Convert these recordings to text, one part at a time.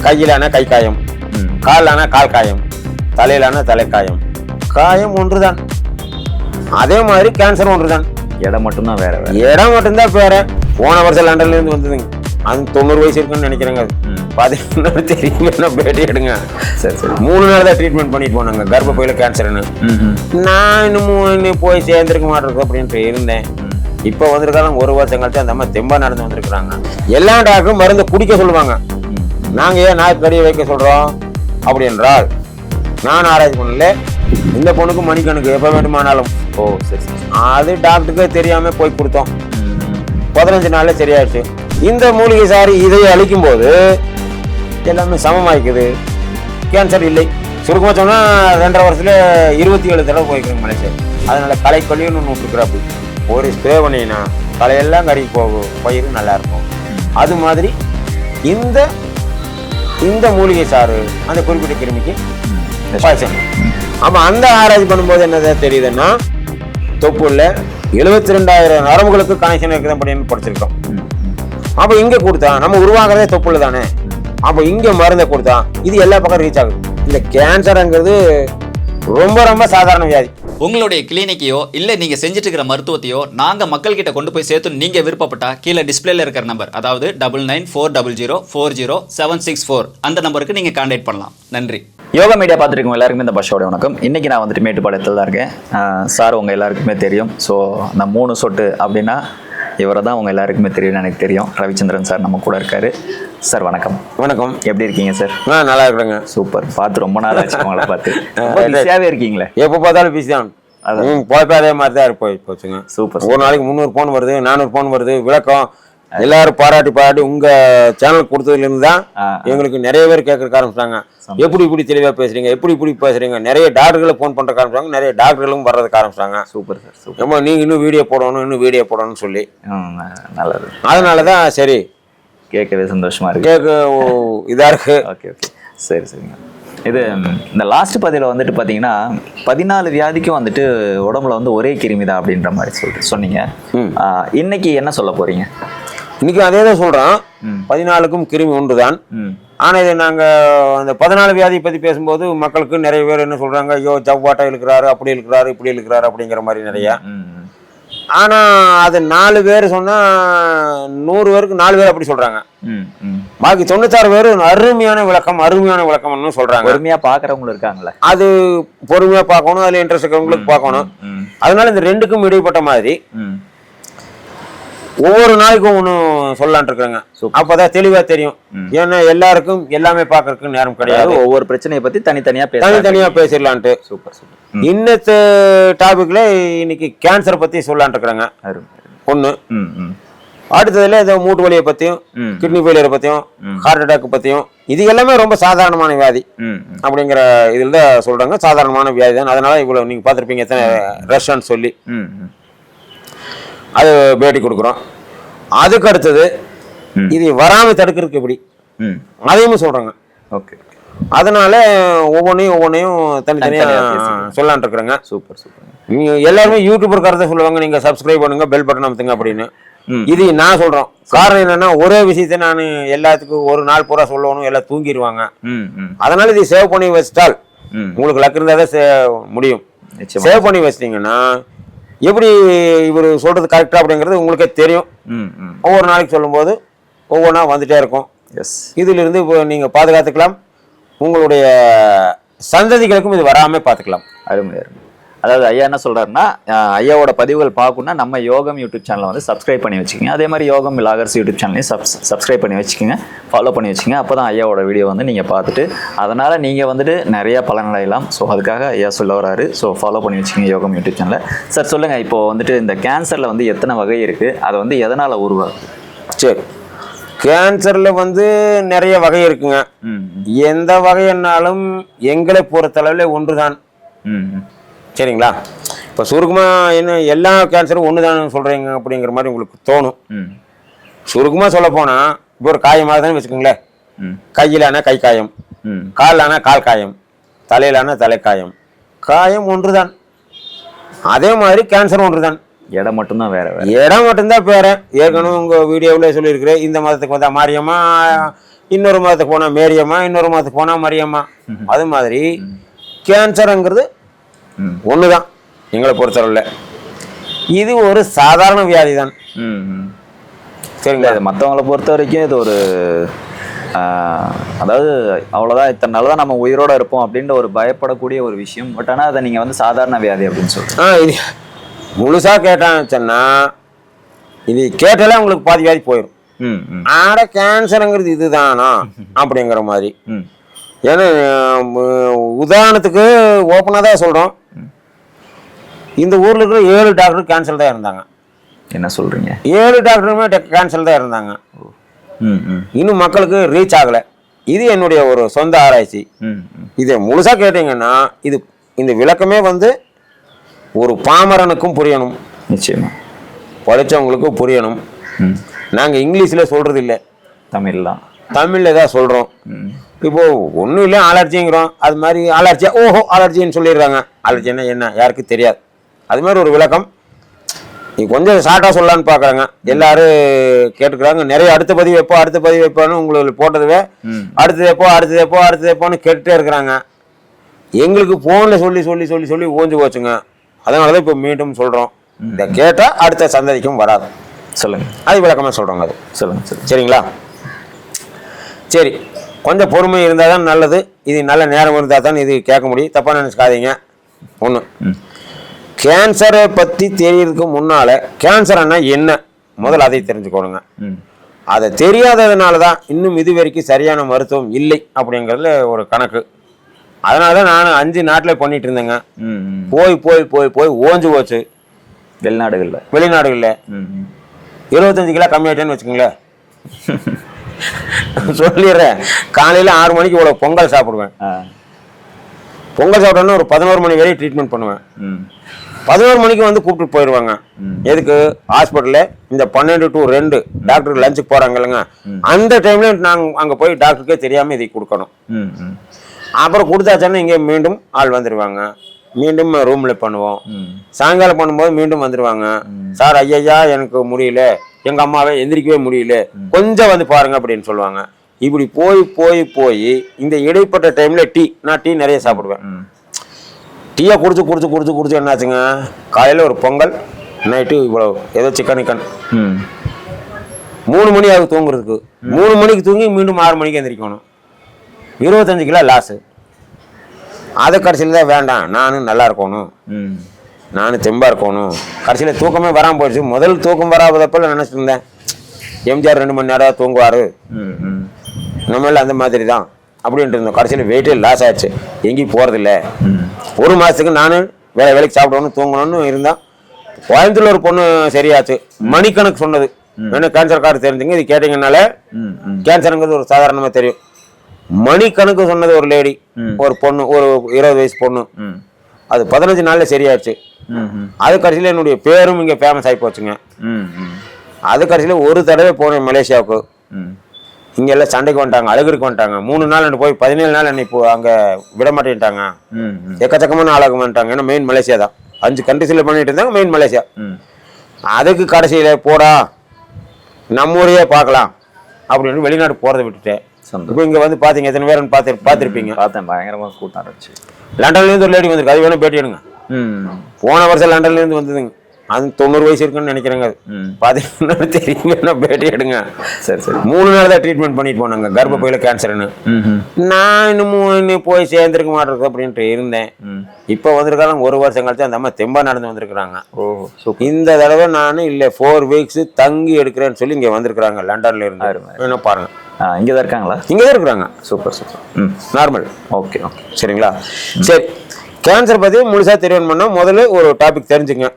கையிலான கை காயம், காலான கால் காயம், தலையிலான தலைக்காயம். காயம் ஒன்றுதான். அதே மாதிரி கேன்சர் ஒன்றுதான். இடம் மட்டும்தான் வேற வேற. இடம் மட்டும்தான் வேற. போன வருஷம் லண்டன்ல இருந்து வந்ததுங்க. அது 90 வயசு இருக்குன்னு நினைக்கிறேங்க. அது 11 தெரியுமா பேட்டி எடுங்க. சரி சரி. 3 நாள் தான் ட்ரீட்மெண்ட் பண்ணிட்டு போனாங்க கர்ப்பப்பையில கேன்சர்னு. நான் இன்னும் போய் சேர்ந்துருக்க மாட்டேருக்கு அப்படின்ட்டு இருந்தேன். இப்போ வந்திருக்காங்க 1 வருஷம் கழிச்சு அந்த அம்மா தெம்பா நடந்து வந்திருக்கிறாங்க. எல்லா டாக்டரும் மருந்து குடிக்க சொல்லுவாங்க. நாங்க ஏன் நாக்கு கடியை வைக்க சொல்றோம் அப்படி என்றால், நான் ஆராய்ச்சி பண்ணல, இந்த பொண்ணுக்கு மணிக்கணுக்கு எப்ப வேண்டுமானாலும். ஓ சரி சரி. அது டாக்டருக்கு தெரியாம போய் கொடுத்தோம். 15 நாள்ல சரியாயிடுச்சு. இந்த மூலிகை சாறு இதை அழிக்கும் போது எல்லாமே சமமாயிக்குது. கேன்சர் இல்லை. சுருக்கமாக சொன்னா 2.5 வருஷத்துல 27 தடவை போய்க்கிறேங்க மலேசியா. அதனால களை கொல்லின்னு ஒன்று விட்டுருக்குறாப்பு. ஒரு ஸ்ப்ரே பண்ணினா களையெல்லாம் கறி போகும், பயிர் நல்லா இருக்கும். அது மாதிரி இந்த இந்த மூலிகை சாறு அந்த குறிப்பிட்ட கிருமிக்கு பாய்ச்சல். அப்போ அந்த ஆராய்ச்சி பண்ணும்போது என்ன தெரியுதுன்னா, தொப்புள்ள 72,000 நரம்புகளுக்கு கனெக்ஷன் இருக்குது அப்படின்னு படிச்சிருக்கோம். அப்போ இங்கே கொடுத்தா நம்ம உருவாகிறதே தொப்புள்ள தானே. அப்போ இங்கே மருந்தை கொடுத்தா இது எல்லா பக்கம் ரீச் ஆகுது. இந்த கேன்சருங்கிறது ரொம்ப ரொம்ப சாதாரண வியாதி. உங்களுடைய கிளினிக்கையோ இல்லை நீங்கள் செஞ்சுட்டு இருக்கிற மருத்துவத்தையோ நாங்கள் மக்கள்கிட்ட கொண்டு போய் சேர்த்து நீங்கள் விருப்பப்பட்டா கீழே டிஸ்பிளேல இருக்கிற நம்பர், அதாவது 99400764 அந்த நம்பருக்கு நீங்கள் கான்டாக்ட் பண்ணலாம். நன்றி. யோகா மீடியா பார்த்துருக்கோம் எல்லாருக்குமே இந்த பஷோட வணக்கம். இன்றைக்கி நான் வந்துட்டு மேட்டுப்பாளையத்தில் தான் இருக்கேன். சார் உங்கள் எல்லாருக்குமே தெரியும். ஸோ நான் 3 சொட்டு அப்படின்னா இவரை தான் உங்கள் எல்லாருக்குமே தெரியும், எனக்கு தெரியும். ரவிச்சந்திரன் சார் நம்ம கூட இருக்காரு. சார் வணக்கம். வணக்கம். எப்படி இருக்கீங்க சார்? நல்லா இருக்கிறேங்க. சூப்பர். பார்த்து ரொம்ப நாள் ஆச்சு உங்களை பார்த்து. பிஸியாகவே இருக்கீங்களே? எப்போ பார்த்தாலும் பிஸி தான். போய்ப்போ அதே மாதிரி தான் போச்சுங்க. சூப்பர். ஒரு நாளைக்கு 300 ஃபோன் வருது, 400 ஃபோன் வருது. விளக்கம் எல்லாரும் பாராட்டி உங்க சேனல் கொடுத்ததுல இருந்து தான் எங்களுக்கு நிறைய பேர் கேட்கறக்க ஆரம்பிச்சாங்க. எப்படி இப்படி தெளிவா பேசுறீங்க, எப்படி இப்படி பேசுறீங்க. நிறைய டாக்டர்களை ஃபோன் பண்றதுக்கு ஆரம்பிச்சாங்க. நிறைய டாக்டர்களும் வர்றதுக்கு ஆரம்பிச்சாங்க. Super sir, super. நம்ம நீங்க இன்னும் வீடியோ போடணும்னு சொல்லி நல்லது. அதனாலதான் சரி, கேட்கவே சந்தோஷமா இருக்கு. கேட்க இதா இருக்கு. ஓகே ஓகே, சரி சரிங்க. இது இந்த லாஸ்ட் பதிவில் வந்துட்டு பார்த்தீங்கன்னா 14 வியாதிக்கும் வந்துட்டு உடம்புல வந்து ஒரே கிருமி தான் அப்படின்ற மாதிரி சொல்லிட்டு சொன்னீங்க. இன்னைக்கு என்ன சொல்ல போறீங்க? இன்னைக்கு அதே தான் சொல்றோம். 14க்கும் கிருமி ஒன்றுதான். ஆனா இது நாங்க அந்த 14 வியாதி பத்தி பேசும்போது மக்களுக்கு நிறைய பேர் என்ன சொல்றாங்க, ஐயோ ஜவ்வாட்டா இழுக்கிறாரு, அப்படி இழுக்கிறாரு, இப்படி இழுக்கிறாரு அப்படிங்கிற மாதிரி நிறைய. ஆனா அது 4 பேர் சொன்னா 100 பேருக்கு 4 பேர் அப்படி சொல்றாங்க. பாக்கி 96 பேர் அருமையான விளக்கம்னு சொல்றாங்க. பொறுமையா பாக்குறவங்களும் இருக்காங்களே, அது பொறுமையா பார்க்கணும், அதுல இன்ட்ரெஸ்ட் இருக்கிறவங்களுக்கு பார்க்கணும். அதனால இந்த 2க்கும் இடைப்பட்ட மாதிரி ஒவ்வொரு நாளைக்கும் ஒண்ணு சொல்லலான் இருக்கிறாங்க. அப்பதான் தெளிவா தெரியும். ஏன்னா எல்லாருக்கும் எல்லாமே பாக்குறதுக்கு நேரம் கிடையாது. ஒவ்வொரு பிரச்சனையை பத்தி தனித்தனியா பேசிடலான்ட்டு. Super super. இன்னத்த டாபிக்ல இன்னைக்கு கேன்சர் பத்தி சொல்லலான் இருக்கிறாங்க ஒண்ணு. அடுத்ததுல இந்த மூட்டு வலியை பத்தியும், கிட்னி ஃபெயிலியர் பத்தியும், ஹார்ட் அட்டாக் பத்தியும், இது எல்லாமே ரொம்ப சாதாரணமான வியாதி அப்படிங்கிற இதுல தான் சொல்றாங்க. சாதாரணமான வியாதி தான். அதனால இவ்வளவு நீங்க பாத்திருப்பீங்க எத்தனை ரஷ்ன்னு சொல்லி அது பேட்டி கொடுக்குறோம். அதுக்கு அடுத்தது இது வராம தடுக்கிறதுக்கு எப்படி அதையும் சொல்றாங்க. ஓகே. அதனால ஒவ்வொன்னையும் தனித்தனியா சொல்லலான் இருக்கிறாங்க. Super super. நீங்க எல்லாருமே யூடியூபர் கருத்தை சொல்லுவாங்க, நீங்க சப்ஸ்கிரைப் பண்ணுங்க, பெல் பட்டன் அமுத்துங்க அப்படின்னு. இது நான் சொல்றோம். காரணம் என்னன்னா, ஒரே விஷயத்த நான் எல்லாத்துக்கும் ஒரு நாள் பூரா சொல்லணும், எல்லாம் தூங்கிடுவாங்க. அதனால இதை சேவ் பண்ணி வச்சிட்டால் உங்களுக்கு லக் இருந்தாதான் முடியும். சேவ் பண்ணி வச்சிட்டீங்கன்னா எப்படி இவர் சொல்றது கரெக்டா அப்படிங்கிறது உங்களுக்கே தெரியும். ஒவ்வொரு நாளைக்கு சொல்லும் போது ஒவ்வொன்றா வந்துட்டே இருக்கும். இதுல இருந்து இப்போ நீங்க பாதுகாத்துக்கலாம். உங்களுடைய சந்ததிகளுக்கும் இது வராம பாத்துக்கலாம். அருமை அருமை. அதாவது ஐயா என்ன சொல்றாருன்னா, ஐயாவோட பதிவுகள் பார்க்கணும்னா நம்ம யோகம் யூடியூப் சேனலை வந்து சப்ஸ்கிரைப் பண்ணி வச்சுக்கோங்க. அதே மாதிரி யோகம் விலாகர்ஸ் யூடியூப் சேனலையும் சப்ஸ்கிரைப் பண்ணி வச்சுக்கோங்க, ஃபாலோ பண்ணி வச்சுக்கோங்க. அப்போ தான் ஐயாவோட வீடியோ வந்து நீங்கள் பார்த்துட்டு அதனால் நீங்கள் வந்துட்டு நிறையா பலனடையலாம். ஸோ அதுக்காக ஐயா சொல்ல வராரு. ஸோ ஃபாலோ பண்ணி வச்சுக்கோங்க யோகம் யூடியூப் சேனலை. சார் சொல்லுங்கள், இப்போது வந்துட்டு இந்த கேன்சரில் வந்து எத்தனை வகை இருக்குது, அதை வந்து எதனால் உருவாகுது? சரி, கேன்சர்ல வந்து நிறைய வகை இருக்குங்க. எந்த வகைன்னாலும் எங்களை பொறுத்தளவில் ஒன்றுதான். சரிங்களா? இப்போ சுருக்கமாக என்ன எல்லா கேன்சரும் ஒன்று தான் சொல்கிறீங்க அப்படிங்கிற மாதிரி உங்களுக்கு தோணும். சுருக்கமாக சொல்ல போனால் இப்போ ஒரு காயமாக தான் வச்சுக்கோங்களேன். கையிலான கை காயம், காலான கால் காயம், தலையிலான தலைக்காயம். காயம் ஒன்று தான். அதே மாதிரி கேன்சர் ஒன்று தான். இடம் மட்டும்தான் வேற வேற. இடம் மட்டும்தான் வேற. ஏற்கனவே உங்கள் வீடியோவில் சொல்லியிருக்கிறேன், இந்த மதத்துக்கு வந்தால் மாரியம்மா, இன்னொரு மதத்துக்கு போனால் மேரியம்மா, இன்னொரு மதத்துக்கு போனால் மரியம்மா. அது மாதிரி கேன்சருங்கிறது ஒன்று தான் எங்களை பொறுத்தளவில். இது ஒரு சாதாரண வியாதி தான். சரிங்களா? இது மற்றவங்களை பொறுத்த வரைக்கும் இது ஒரு அதாவது அவ்வளோதான், இத்தனை நாள் தான் நம்ம உயிரோட இருப்போம் அப்படின்ற ஒரு பயப்படக்கூடிய ஒரு விஷயம். பட் ஆனால் அதை நீங்கள் வந்து சாதாரண வியாதி அப்படின்னு சொல்லுங்கள். இது முழுசாக கேட்டான்னு சொன்னால் இது கேட்டாலே உங்களுக்கு பாதி வியாதி போயிடும். ஆட கேன்சருங்கிறது இதுதானா அப்படிங்கிற மாதிரி. ஏன்னா உதாரணத்துக்கு ஓப்பனாக தான் சொல்கிறோம், இந்த ஊரில் இருக்கிற 7 டாக்டர் கேன்சர் தான் இருந்தாங்க. என்ன சொல்கிறீங்க? 7 டாக்டருமே கேன்சர் தான் இருந்தாங்க. இன்னும் மக்களுக்கு ரீச் ஆகலை. இது என்னுடைய ஒரு சொந்த ஆராய்ச்சி. இதை முழுசாக கேட்டீங்கன்னா இது இந்த விளக்கமே வந்து ஒரு பாமரனுக்கும் புரியணும், நிச்சயமா படித்தவங்களுக்கும் புரியணும். நாங்கள் இங்கிலீஷில் சொல்கிறது இல்லை, தமிழில் தான் சொல்கிறோம். இப்போது ஒன்றும் இல்லை, அலர்ஜிங்கிறோம். அது மாதிரி அலர்ஜியா, ஓஹோ அலர்ஜின்னு சொல்லிடுறாங்க. அலர்ஜின்னா என்ன யாருக்கு தெரியாது. அது மாதிரி ஒரு விளக்கம் நீ கொஞ்சம் ஷார்ட்டாக சொல்லலான்னு பார்க்குறாங்க. எல்லாரும் கேட்டுக்கிறாங்க. நிறைய அடுத்த பதிவு வைப்போன்னு உங்களுக்கு போட்டதுவே அடுத்தது எப்போன்னு கேட்டுகிட்டே இருக்கிறாங்க. எங்களுக்கு ஃபோனில் சொல்லி ஓஞ்சு போச்சுங்க. அதனால தான் இப்போ மீண்டும் சொல்கிறோம், இதை கேட்டால் அடுத்த சந்ததிக்கும் வராது. சொல்லுங்கள். அது விளக்கமாக சொல்கிறோங்க. அது சொல்லுங்கள். சரிங்களா? சரி, கொஞ்சம் பொறுமை இருந்தால் தான் நல்லது. இது நல்ல நேரம் இருந்தால் தான் இது கேட்க முடியும். தப்பாக நினச்சிக்காதீங்க. ஒன்று, கேன்சரை பற்றி தெரியறதுக்கு முன்னால் கேன்சர்னா என்ன முதல்ல அதை தெரிஞ்சுக்கணுங்க. அதை தெரியாததுனால தான் இன்னும் இது வரைக்கும் சரியான மருத்துவம் இல்லை அப்படிங்கிறதுல ஒரு கணக்கு. அதனால தான் நான் 5 நாட்டில் பண்ணிட்டு இருந்தேங்க. போய் ஓஞ்சு போச்சு. வெளிநாடுகளில் 25 கிலோ கம்மியாயிட்டேன்னு வச்சுக்கோங்களேன். சொல்லிடுறேன், காலையில் 6 மணிக்கு இவ்வளோ பொங்கல் சாப்பிடுவேன். பொங்கல் சாப்பிட்டோன்னா ஒரு 11 மணி வரையும் ட்ரீட்மெண்ட் பண்ணுவேன். 11 மணிக்கு வந்து கூப்பிட்டு போயிடுவாங்க. எதுக்கு? ஹாஸ்பிட்டலில் இந்த 12 to 2 டாக்டருக்கு லஞ்சுக்கு போகிறாங்க இல்லைங்க, அந்த டைமில் நாங்கள் அங்கே போய் டாக்டருக்கே தெரியாமல் இதை கொடுக்கணும். அப்புறம் கொடுத்தாச்சானே இங்கே மீண்டும் ஆள் வந்துடுவாங்க. மீண்டும் ரூமில் பண்ணுவோம். சாயங்காலம் பண்ணும்போது மீண்டும் வந்துடுவாங்க. சார் ஐயா எனக்கு முடியல, எங்கள் அம்மாவை எந்திரிக்கவே முடியல, கொஞ்சம் வந்து பாருங்க அப்படின்னு சொல்லுவாங்க. இப்படி போய் இந்த இடைப்பட்ட டைமில் நான் டீ நிறைய சாப்பிடுவேன். டீயை குடிச்சு என்னாச்சுங்க, காலையில் ஒரு பொங்கல், நைட்டு இவ்வளோ ஏதோ சிக்கன் 3 மணி ஆகுது தூங்குறதுக்கு. 3 மணிக்கு தூங்கி மீண்டும் 6 மணிக்கு எந்திரிக்கணும். 25 கிலோ லாஸு. அதை கடைசியில் தான் வேண்டாம், நானும் நல்லா இருக்கணும், நானும் தெம்பாக இருக்கணும். கடைசியில் தூக்கமே வராமல் போயிடுச்சு. முதல் தூக்கம் வராதப்பல நினச்சிட்டு இருந்தேன், எம்ஜிஆர் 2 மணி நேரம் தூங்குவார், நம்மள அந்த மாதிரி தான் அப்படின்ட்டு இருந்தோம். கடைசியில் வெயிட்டே லாஸ் ஆயிடுச்சு, எங்கேயும் போகிறதில்ல. 1 மாதத்துக்கு நானும் வேலைக்கு சாப்பிடணும் தூங்கணும்னு இருந்தான். கோயம்புத்தூர்ல ஒரு பொண்ணு சரியாச்சு, மணிக்கணக்கு சொன்னது. வேணும் கேன்சர் கார்டு தெரிஞ்சுங்க, இது கேட்டீங்கன்னால கேன்சருங்கிறது ஒரு சாதாரணமாக தெரியும். மணிக்கணக்கு சொன்னது ஒரு லேடி, ஒரு பொண்ணு, ஒரு 20 வயசு பொண்ணு. அது 15 நாள்ல சரியாச்சு. அது கடைசியில் என்னுடைய பேரும் இங்கே ஃபேமஸ் ஆகி போச்சுங்க. அது கடைசியில் ஒரு தடவை போனேன் மலேசியாவுக்கு. இங்கே எல்லாம் சண்டைக்கு வந்துட்டாங்க, அழகுக்கு வந்துட்டாங்க. 3 நாள் போய் 17 நாள் என்னை இப்போ அங்கே விட மாட்டேன்ட்டாங்க. எக்கச்சக்கமான ஆளாக மாட்டாங்க. ஏன்னா மெயின் மலேசியா தான். 5 கண்ட்ரிஸில் பண்ணிட்டு இருந்தாங்க, மெயின் மலேசியா. அதுக்கு கடைசியில் போடா நம்ம ஊரையே பார்க்கலாம் அப்படின்னு வெளிநாடு போகிறத விட்டுட்டேன். இப்போ இங்கே வந்து பார்த்தீங்க, எத்தனை பேர் பார்த்துருப்பீங்க. பார்த்தேன், பயங்கரமாக கூட்டம் இருந்துச்சு. லண்டன்லேருந்து ஒரு லேடி வந்திருக்கு, அது வேணும் பேட்டி எடுங்க. போன வருஷம் லண்டன்லேருந்து வந்ததுங்க. அது 90 வயசு இருக்குன்னு நினைக்கிறேங்க. பார்த்தீங்கன்னா தெரியுங்க, பேட்டி எடுங்க. சரி 3 நாள் தான் ட்ரீட்மெண்ட் பண்ணிட்டு போனாங்க, கர்ப்பப்பையில கேன்சர்னு. நான் இன்னும் போய் சேர்ந்துருக்க மாட்டேருக்கு அப்படின்ட்டு இருந்தேன். இப்போ வந்திருக்காங்க 1 வருஷம் கழிச்சு அந்த அம்மா தெம்பா நடந்து வந்திருக்கிறாங்க. இந்த தடவை நான் இல்லை 4 வீக்ஸ் தங்கி எடுக்கிறேன்னு சொல்லி இங்கே வந்திருக்கிறாங்க லண்டன்ல இருந்து. என்ன பாருங்க, இங்கே தான் இருக்காங்களா? இங்கே தான் இருக்கிறாங்க. Super normal. ஓகே சரிங்களா? சரி, கேன்சர் பற்றி முழுசாக தெரியணும்னா முதல்ல ஒரு டாபிக் தெரிஞ்சுங்க.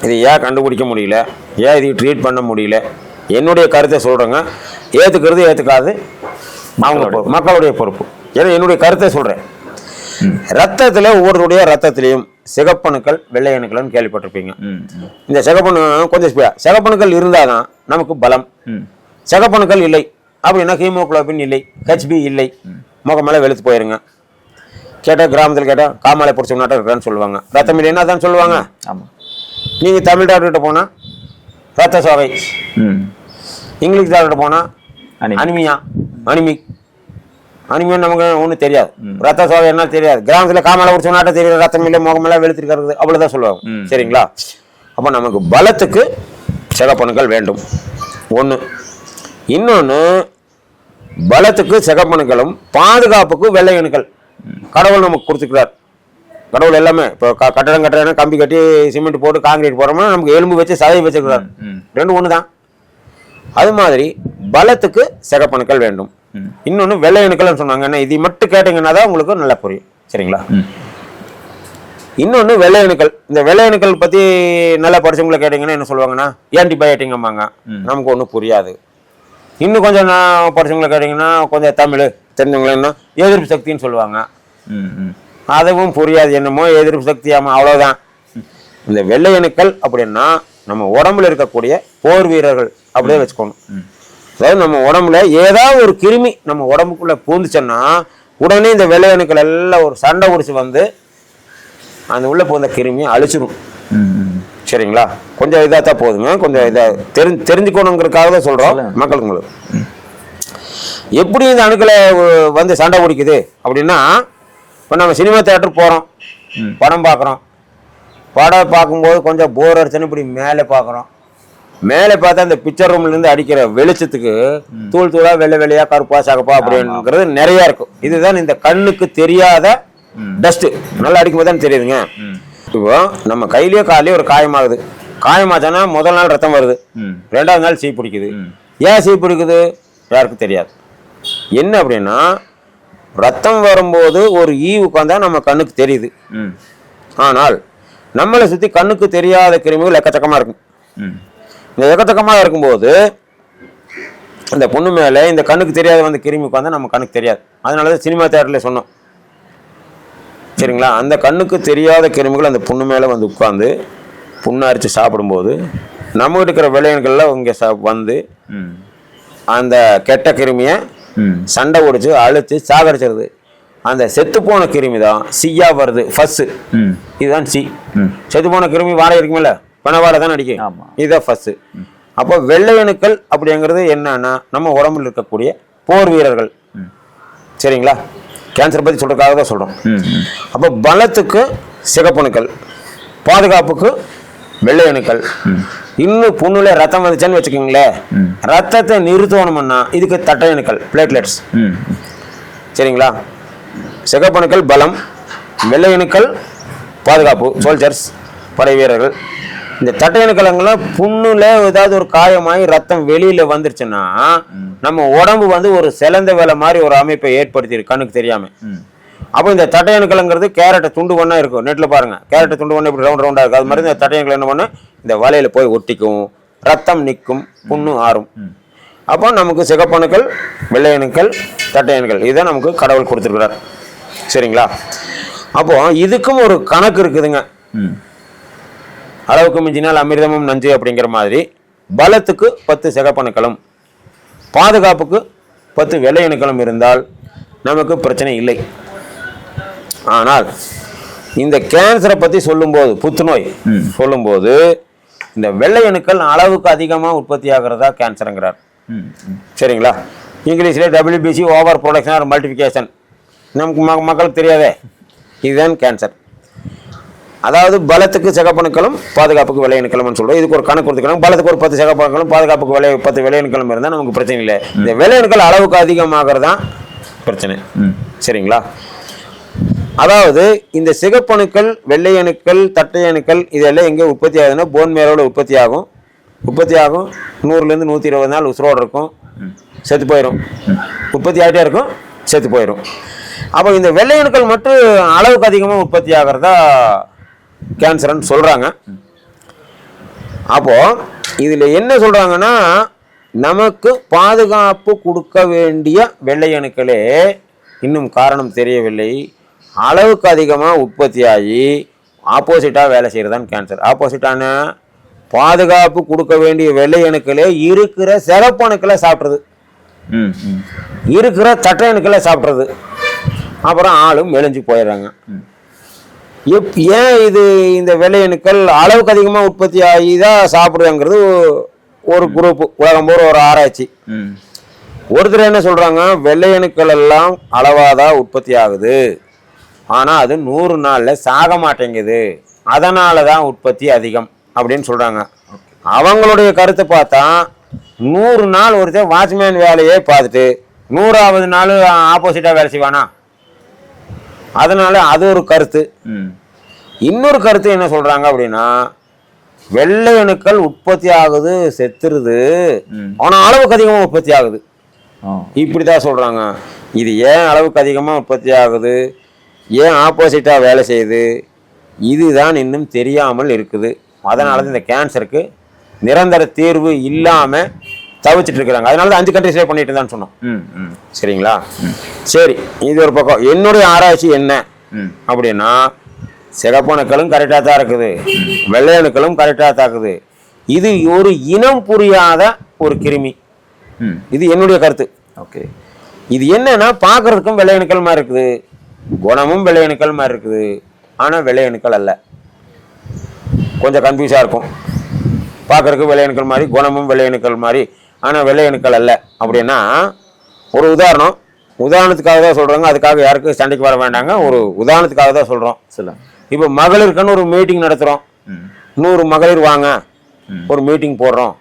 இது ஏன் கண்டுபிடிக்க முடியல, ஏன் இது ட்ரீட் பண்ண முடியல, என்னுடைய கருத்தை சொல்கிறேங்க. ஏற்றுக்கிறது ஏற்றுக்காது அவங்க மக்களுடைய பொறுப்பு. ஏன்னா என்னுடைய கருத்தை சொல்கிறேன். ரத்தத்தில் ஒவ்வொருடைய ரத்தத்திலையும் சிகப்பணுக்கள் வெள்ளை அணுக்கள்னு கேள்விப்பட்டிருப்பீங்க. இந்த சிகப்பணு கொஞ்சம் சிகப்பணுக்கள் இருந்தால் தான் நமக்கு பலம். சிகப்பணுக்கள் இல்லை அப்படின்னா ஹீமோகுளோபின் இல்லை, ஹெச்பி இல்லை, முகம் மேலே வெளுத்து போயிருங்க. கேட்டால் கிராமத்தில் கேட்டால் காமாலை பிடிச்ச நாட்டம் இருக்கிறான்னு சொல்லுவாங்க. ரத்தம் இல்லைன்னா தான் சொல்லுவாங்க. ஆமாம். நீங்கள் தமிழ் டாக்டர்கிட்ட போனால் ரத்த சோகை, இங்கிலீஷ் டாக்டர்கிட்ட போனால் அனிமிக் நமக்கு ஒன்றும் தெரியாது. ரத்த சோகை என்ன தெரியாது. கிராமத்தில் காமலை குடிச்ச நாட்டை தெரியாது. ரத்தம் இல்லை, முகமெல்லாம் வெளுத்திருக்கிறது, அவ்வளோதான் சொல்லுவாங்க. சரிங்களா? அப்போ நமக்கு பலத்துக்கு சிகப்பணுக்கள் வேண்டும் ஒன்று. இன்னொன்று, பலத்துக்கு சிகப்பணுக்களும் பாதுகாப்புக்கு வெள்ளை அணுக்கள் கடவுள் நமக்கு கொடுத்துக்கிறார். கடவுள் எல்லாமே இப்போ கட்டடம் கட்டுறேன்னா கம்பி கட்டி சிமெண்ட் போட்டு காங்கிரீட் போடுறோம்னா நமக்கு எலும்பு வச்சு சதையை வச்சுக்கிறார். ரெண்டு ஒன்று தான். அது மாதிரி பலத்துக்கு சிகப்பணுக்கள் வேண்டும். இன்னொன்று வெள்ளை அணுக்கள்னு சொன்னாங்க. என்ன இது மட்டும் கேட்டீங்கன்னா தான் உங்களுக்கு நல்லா புரியும். சரிங்களா? இன்னொன்று வெள்ளை அணுக்கள். இந்த வெள்ளை அணுக்கள் பற்றி நல்லா படிச்சவங்களை கேட்டிங்கன்னா என்ன சொல்லுவாங்கன்னா ஆன்டிபயோட்டிக் அம்மாங்க. நமக்கு ஒன்றும் புரியாது. இன்னும் கொஞ்சம் நான் படிச்சவங்களை கேட்டிங்கன்னா கொஞ்சம் தமிழ் தெரிஞ்சவங்களா எதிர்ப்பு சக்தின்னு சொல்லுவாங்க. அதுவும் புரியாது. என்னமோ எதிர்ப்பு சக்தி ஆமாம், அவ்வளோதான். இந்த வெள்ளை அணுக்கள் அப்படின்னா நம்ம உடம்புல இருக்கக்கூடிய போர் வீரர்கள் அப்படியே வச்சுக்கணும். அதாவது நம்ம உடம்புல ஏதாவது ஒரு கிருமி நம்ம உடம்புக்குள்ள பூந்துச்சோன்னா உடனே இந்த வெள்ளை அணுக்கள் எல்லாம் ஒரு சண்டை குடிச்சு வந்து அந்த உள்ள போந்த கிருமியை அழிச்சிடும். சரிங்களா? கொஞ்சம் இதாக தான் போதுங்க. கொஞ்சம் இதாக தெரிஞ்சுக்கணுங்கிறதுக்காக தான் சொல்கிறோம் மக்களுக்கு. எப்படி இந்த அணுக்களை வந்து சண்டை குடிக்குது அப்படின்னா, இப்போ நம்ம சினிமா தியேட்டர் போகிறோம், படம் பார்க்குறோம். படம் பார்க்கும்போது கொஞ்சம் போர் அடிச்சுன்னு இப்படி மேலே பார்க்குறோம். மேலே பார்த்தா அந்த பிக்சர் ரூம்லேருந்து அடிக்கிற வெளிச்சத்துக்கு தூள் தூளாக வெள்ளை வெள்ளையா கருப்பா சகப்பா அப்படிங்கிறது நிறையா இருக்கும். இதுதான் இந்த கண்ணுக்கு தெரியாத டஸ்ட்டு. நல்லா அடிக்கும் போது தான் தெரியுதுங்க. இப்போ நம்ம கையிலேயே காலையே ஒரு காயமாகுது. காயமாச்சானா முதல் நாள் ரத்தம் வருது, ரெண்டாவது நாள் சீ பிடிக்குது. ஏன் சீ பிடிக்குது யாருக்கும் தெரியாது. என்ன அப்படின்னா, ரத்தம் வரும்போது ஒரு ஈ உட்காந்தா நம்ம கண்ணுக்கு தெரியுது. ஆனால் நம்மளை சுற்றி கண்ணுக்கு தெரியாத கிருமிகள் எக்கச்சக்கமாக இருக்கும். இந்த எக்கச்சக்கமாக இருக்கும்போது இந்த பொண்ணு மேலே இந்த கண்ணுக்கு தெரியாத வந்து கிருமி உட்காந்தா நம்ம கண்ணுக்கு தெரியாது. அதனால தான் சினிமா தியேட்டரில் சொன்னோம். சரிங்களா? அந்த கண்ணுக்கு தெரியாத கிருமிகள் அந்த புண்ணு மேலே வந்து உட்காந்து புண்ணு அரிச்சு சாப்பிடும்போது நம்ம இருக்கிற விளையாடுகள்லாம் இங்கே வந்து அந்த கெட்ட கிருமியை சண்டை ஒடிச்சு அழுத்து சாகடிச்சிருது. அந்த செத்துப்போன கிருமி தான் சீயா வருது ஃபஸ்ட்டு. இதுதான் சி. செத்துப்போன கிருமி வாடகை இருக்குமில்ல, பணவாடை தான் அடிக்கும். இதுதான் ஃபஸ்ட்டு. அப்போ வெள்ளை அணுக்கள் அப்படிங்கிறது என்னன்னா நம்ம உடம்புல இருக்கக்கூடிய போர் வீரர்கள். சரிங்களா? கேன்சர் பற்றி சொல்கிறதுக்காக தான் சொல்கிறோம். அப்போ பலத்துக்கு சிகப்பணுக்கள், பாதுகாப்புக்கு வெள்ளை அணுக்கள். இன்னும் புண்ணுல ரத்தம் வந்துச்சுன்னு வச்சுக்கோங்களேன், ரத்தத்தை நிறுத்தணும்னா இதுக்கு தட்டை அணுக்கள், பிளேட்லெட்ஸ். சரிங்களா? சிகப்பணுக்கள் பலம், வெள்ளை அணுக்கள் பாதுகாப்பு, சோல்ஜர்ஸ், படை வீரர்கள். இந்த தட்டை அணுக்களங்கள்லாம் புண்ணுல ஏதாவது ஒரு காயமாகி ரத்தம் வெளியில வந்துருச்சுன்னா நம்ம உடம்பு வந்து ஒரு சிலந்த வேலை மாதிரி ஒரு அமைப்பை ஏற்படுத்தியிருக்கு கண்ணுக்கு தெரியாம. அப்போ இந்த தட்டை அணுக்களங்கிறது கேரட்டை துண்டு ஒன்றா இருக்கும். நெட்டில் பாருங்க, கேரட்டை துண்டு ஒன்று இப்படி ரவுண்ட் ரவுண்டாக இருக்கும். அது மாதிரி இந்த தட்டை அணுக்கள் என்ன பண்ண இந்த வலையில போய் ஒட்டிக்கும், ரத்தம் நிற்கும், புண்ணு ஆறும். அப்போ நமக்கு சிகப்பணுக்கள், வெள்ளை அணுக்கள், தட்டை அணுக்கள் இதை நமக்கு கடவுள் கொடுத்துருக்கிறார். சரிங்களா? அப்போ இதுக்கும் ஒரு கணக்கு இருக்குதுங்க. அளவுக்கு மிஞ்சினால் அமிர்தமும் நஞ்சு அப்படிங்கிற மாதிரி பலத்துக்கு 10 சிகப்பணுக்களும் பாதுகாப்புக்கு 10 வெள்ளை அணுக்களும் இருந்தால் நமக்கு பிரச்சனை இல்லை. ஆனால் இந்த கேன்சரை பற்றி சொல்லும்போது, புற்றுநோய் சொல்லும்போது இந்த வெள்ளை அணுக்கள் அளவுக்கு அதிகமாக உற்பத்தி ஆகிறதா கேன்சருங்கிறார். சரிங்களா? இங்கிலீஷில் WBC, over production R multiplication. நமக்கு மக்களுக்கு தெரியாதே, இதுதான் கேன்சர். அதாவது பலத்துக்கு சிகப்பணுக்களும் பாதுகாப்புக்கு வெள்ளை அணுக்களும் சொல்றோம். இதுக்கு ஒரு கணக்கு கொடுத்துக்கணும். பலத்துக்கு ஒரு 10 சிகப்பணுக்களும் பாதுகாப்புக்கு 10 வெள்ளை அணுக்களும் இருந்தால் நமக்கு பிரச்சனை இல்லை. இந்த வெள்ளை அணுக்கள் அளவுக்கு அதிகமாகிறது தான் பிரச்சனை. சரிங்களா? அதாவது இந்த சிகப்பணுக்கள், வெள்ளை அணுக்கள், தட்டை அணுக்கள் இதெல்லாம் எங்கே உற்பத்தி ஆகுதுன்னா போன் மேரோட உற்பத்தி ஆகும். 100லேருந்து 120 நாள் உசுரோடு இருக்கும், செத்து போயிடும். உற்பத்தி ஆகிட்டே இருக்கும், செத்து போயிடும். அப்போ இந்த வெள்ளை அணுக்கள் மட்டும் அளவுக்கு அதிகமாக உற்பத்தி ஆகிறதா கேன்சர்னு சொல்கிறாங்க. அப்போது இதில் என்ன சொல்கிறாங்கன்னா, நமக்கு பாதுகாப்பு கொடுக்க வேண்டிய வெள்ளை அணுக்களே இன்னும் காரணம் தெரியவில்லை, அளவுக்கு அதிகமாக உற்பத்தி ஆகி ஆப்போசிட்டாக வேலை செய்கிறதான் கேன்சர். ஆப்போசிட்டான பாதுகாப்பு கொடுக்க வேண்டிய வெள்ளை அணுக்களே இருக்கிற சிகப்பணுக்களை சாப்பிட்றது, இருக்கிற தட்டை அணுக்களை சாப்பிட்றது. அப்புறம் ஆளும் மெலிஞ்சு போயிடுறாங்க. ஏன் இது இந்த வெள்ளை அணுக்கள் அளவுக்கு அதிகமாக உற்பத்தி ஆகி தான் சாப்பிடுங்கிறது ஒரு குரூப், உலகம் போகிற ஒரு ஆராய்ச்சி. ஒருத்தர் என்ன சொல்கிறாங்க, வெள்ளையணுக்கள் எல்லாம் அளவாதான் உற்பத்தி ஆகுது, ஆனால் அது 100 நாளில் சாக மாட்டேங்குது, அதனால தான் உற்பத்தி அதிகம் அப்படின்னு சொல்கிறாங்க. அவங்களுடைய கருத்தை பார்த்தா 100 நாள் ஒருத்தர் வாட்ச்மேன் வேலையே பார்த்துட்டு 100வது நாள் ஆப்போசிட்டாக வேலை செய்வானா? அதனால அது ஒரு கருத்து. இன்னொரு கருத்து என்ன சொல்கிறாங்க அப்படின்னா, வெள்ளை அணுக்கள் உற்பத்தி ஆகுது, செத்துருது, ஆனால் அளவுக்கு அதிகமாக உற்பத்தி ஆகுது, இப்படி தான் சொல்கிறாங்க. இது ஏன் அளவுக்கு அதிகமாக உற்பத்தி ஆகுது, ஏன் ஆப்போசிட்டாக வேலை செய்யுது, இதுதான் இன்னும் தெரியாமல் இருக்குது. அதனால தான் இந்த கேன்சருக்கு நிரந்தர தீர்வு இல்லாமல் தவிச்சிட்டு இருக்கிறாங்க. அதனால தான் 5 கண்ட்ரிஸ்லேயே பண்ணிட்டு தான் சொன்னோம். சரிங்களா? சரி, இது ஒரு பக்கம். என்னுடைய ஆராய்ச்சி என்ன அப்படின்னா, சிகப்பணுக்களும் கரெக்டாக தான் இருக்குது, வெள்ளையணுக்களும் கரெக்டாக தான் இருக்குது. இது ஒரு இனம் புரியாத ஒரு கிருமி. இது என்னுடைய கருத்து. ஓகே. இது என்னன்னா, பார்க்கறதுக்கும் வெள்ளையணுக்கள் மாதிரி இருக்குது, குணமும் வெள்ளையணுக்கள் மாதிரி இருக்குது, ஆனால் வெள்ளையணுக்கள் அல்ல. கொஞ்சம் கன்ஃபியூஸாக இருக்கும். பார்க்கறதுக்கு வெள்ளையணுக்கள் மாதிரி, குணமும் வெள்ளையணுக்கள் மாதிரி, ஆனால் வெள்ளையணுக்கள் அல்ல. அப்படின்னா ஒரு உதாரணத்துக்காக தான் சொல்கிறாங்க. அதுக்காக யாருக்கும் சண்டைக்கு வர வேண்டாங்க. ஒரு உதாரணத்துக்காக தான் சொல்கிறோம். இப்போ மகளிருக்குன்னு ஒரு மீட்டிங் நடத்துகிறோம். 100 மகளிர் வாங்க, ஒரு மீட்டிங் போடுறோம்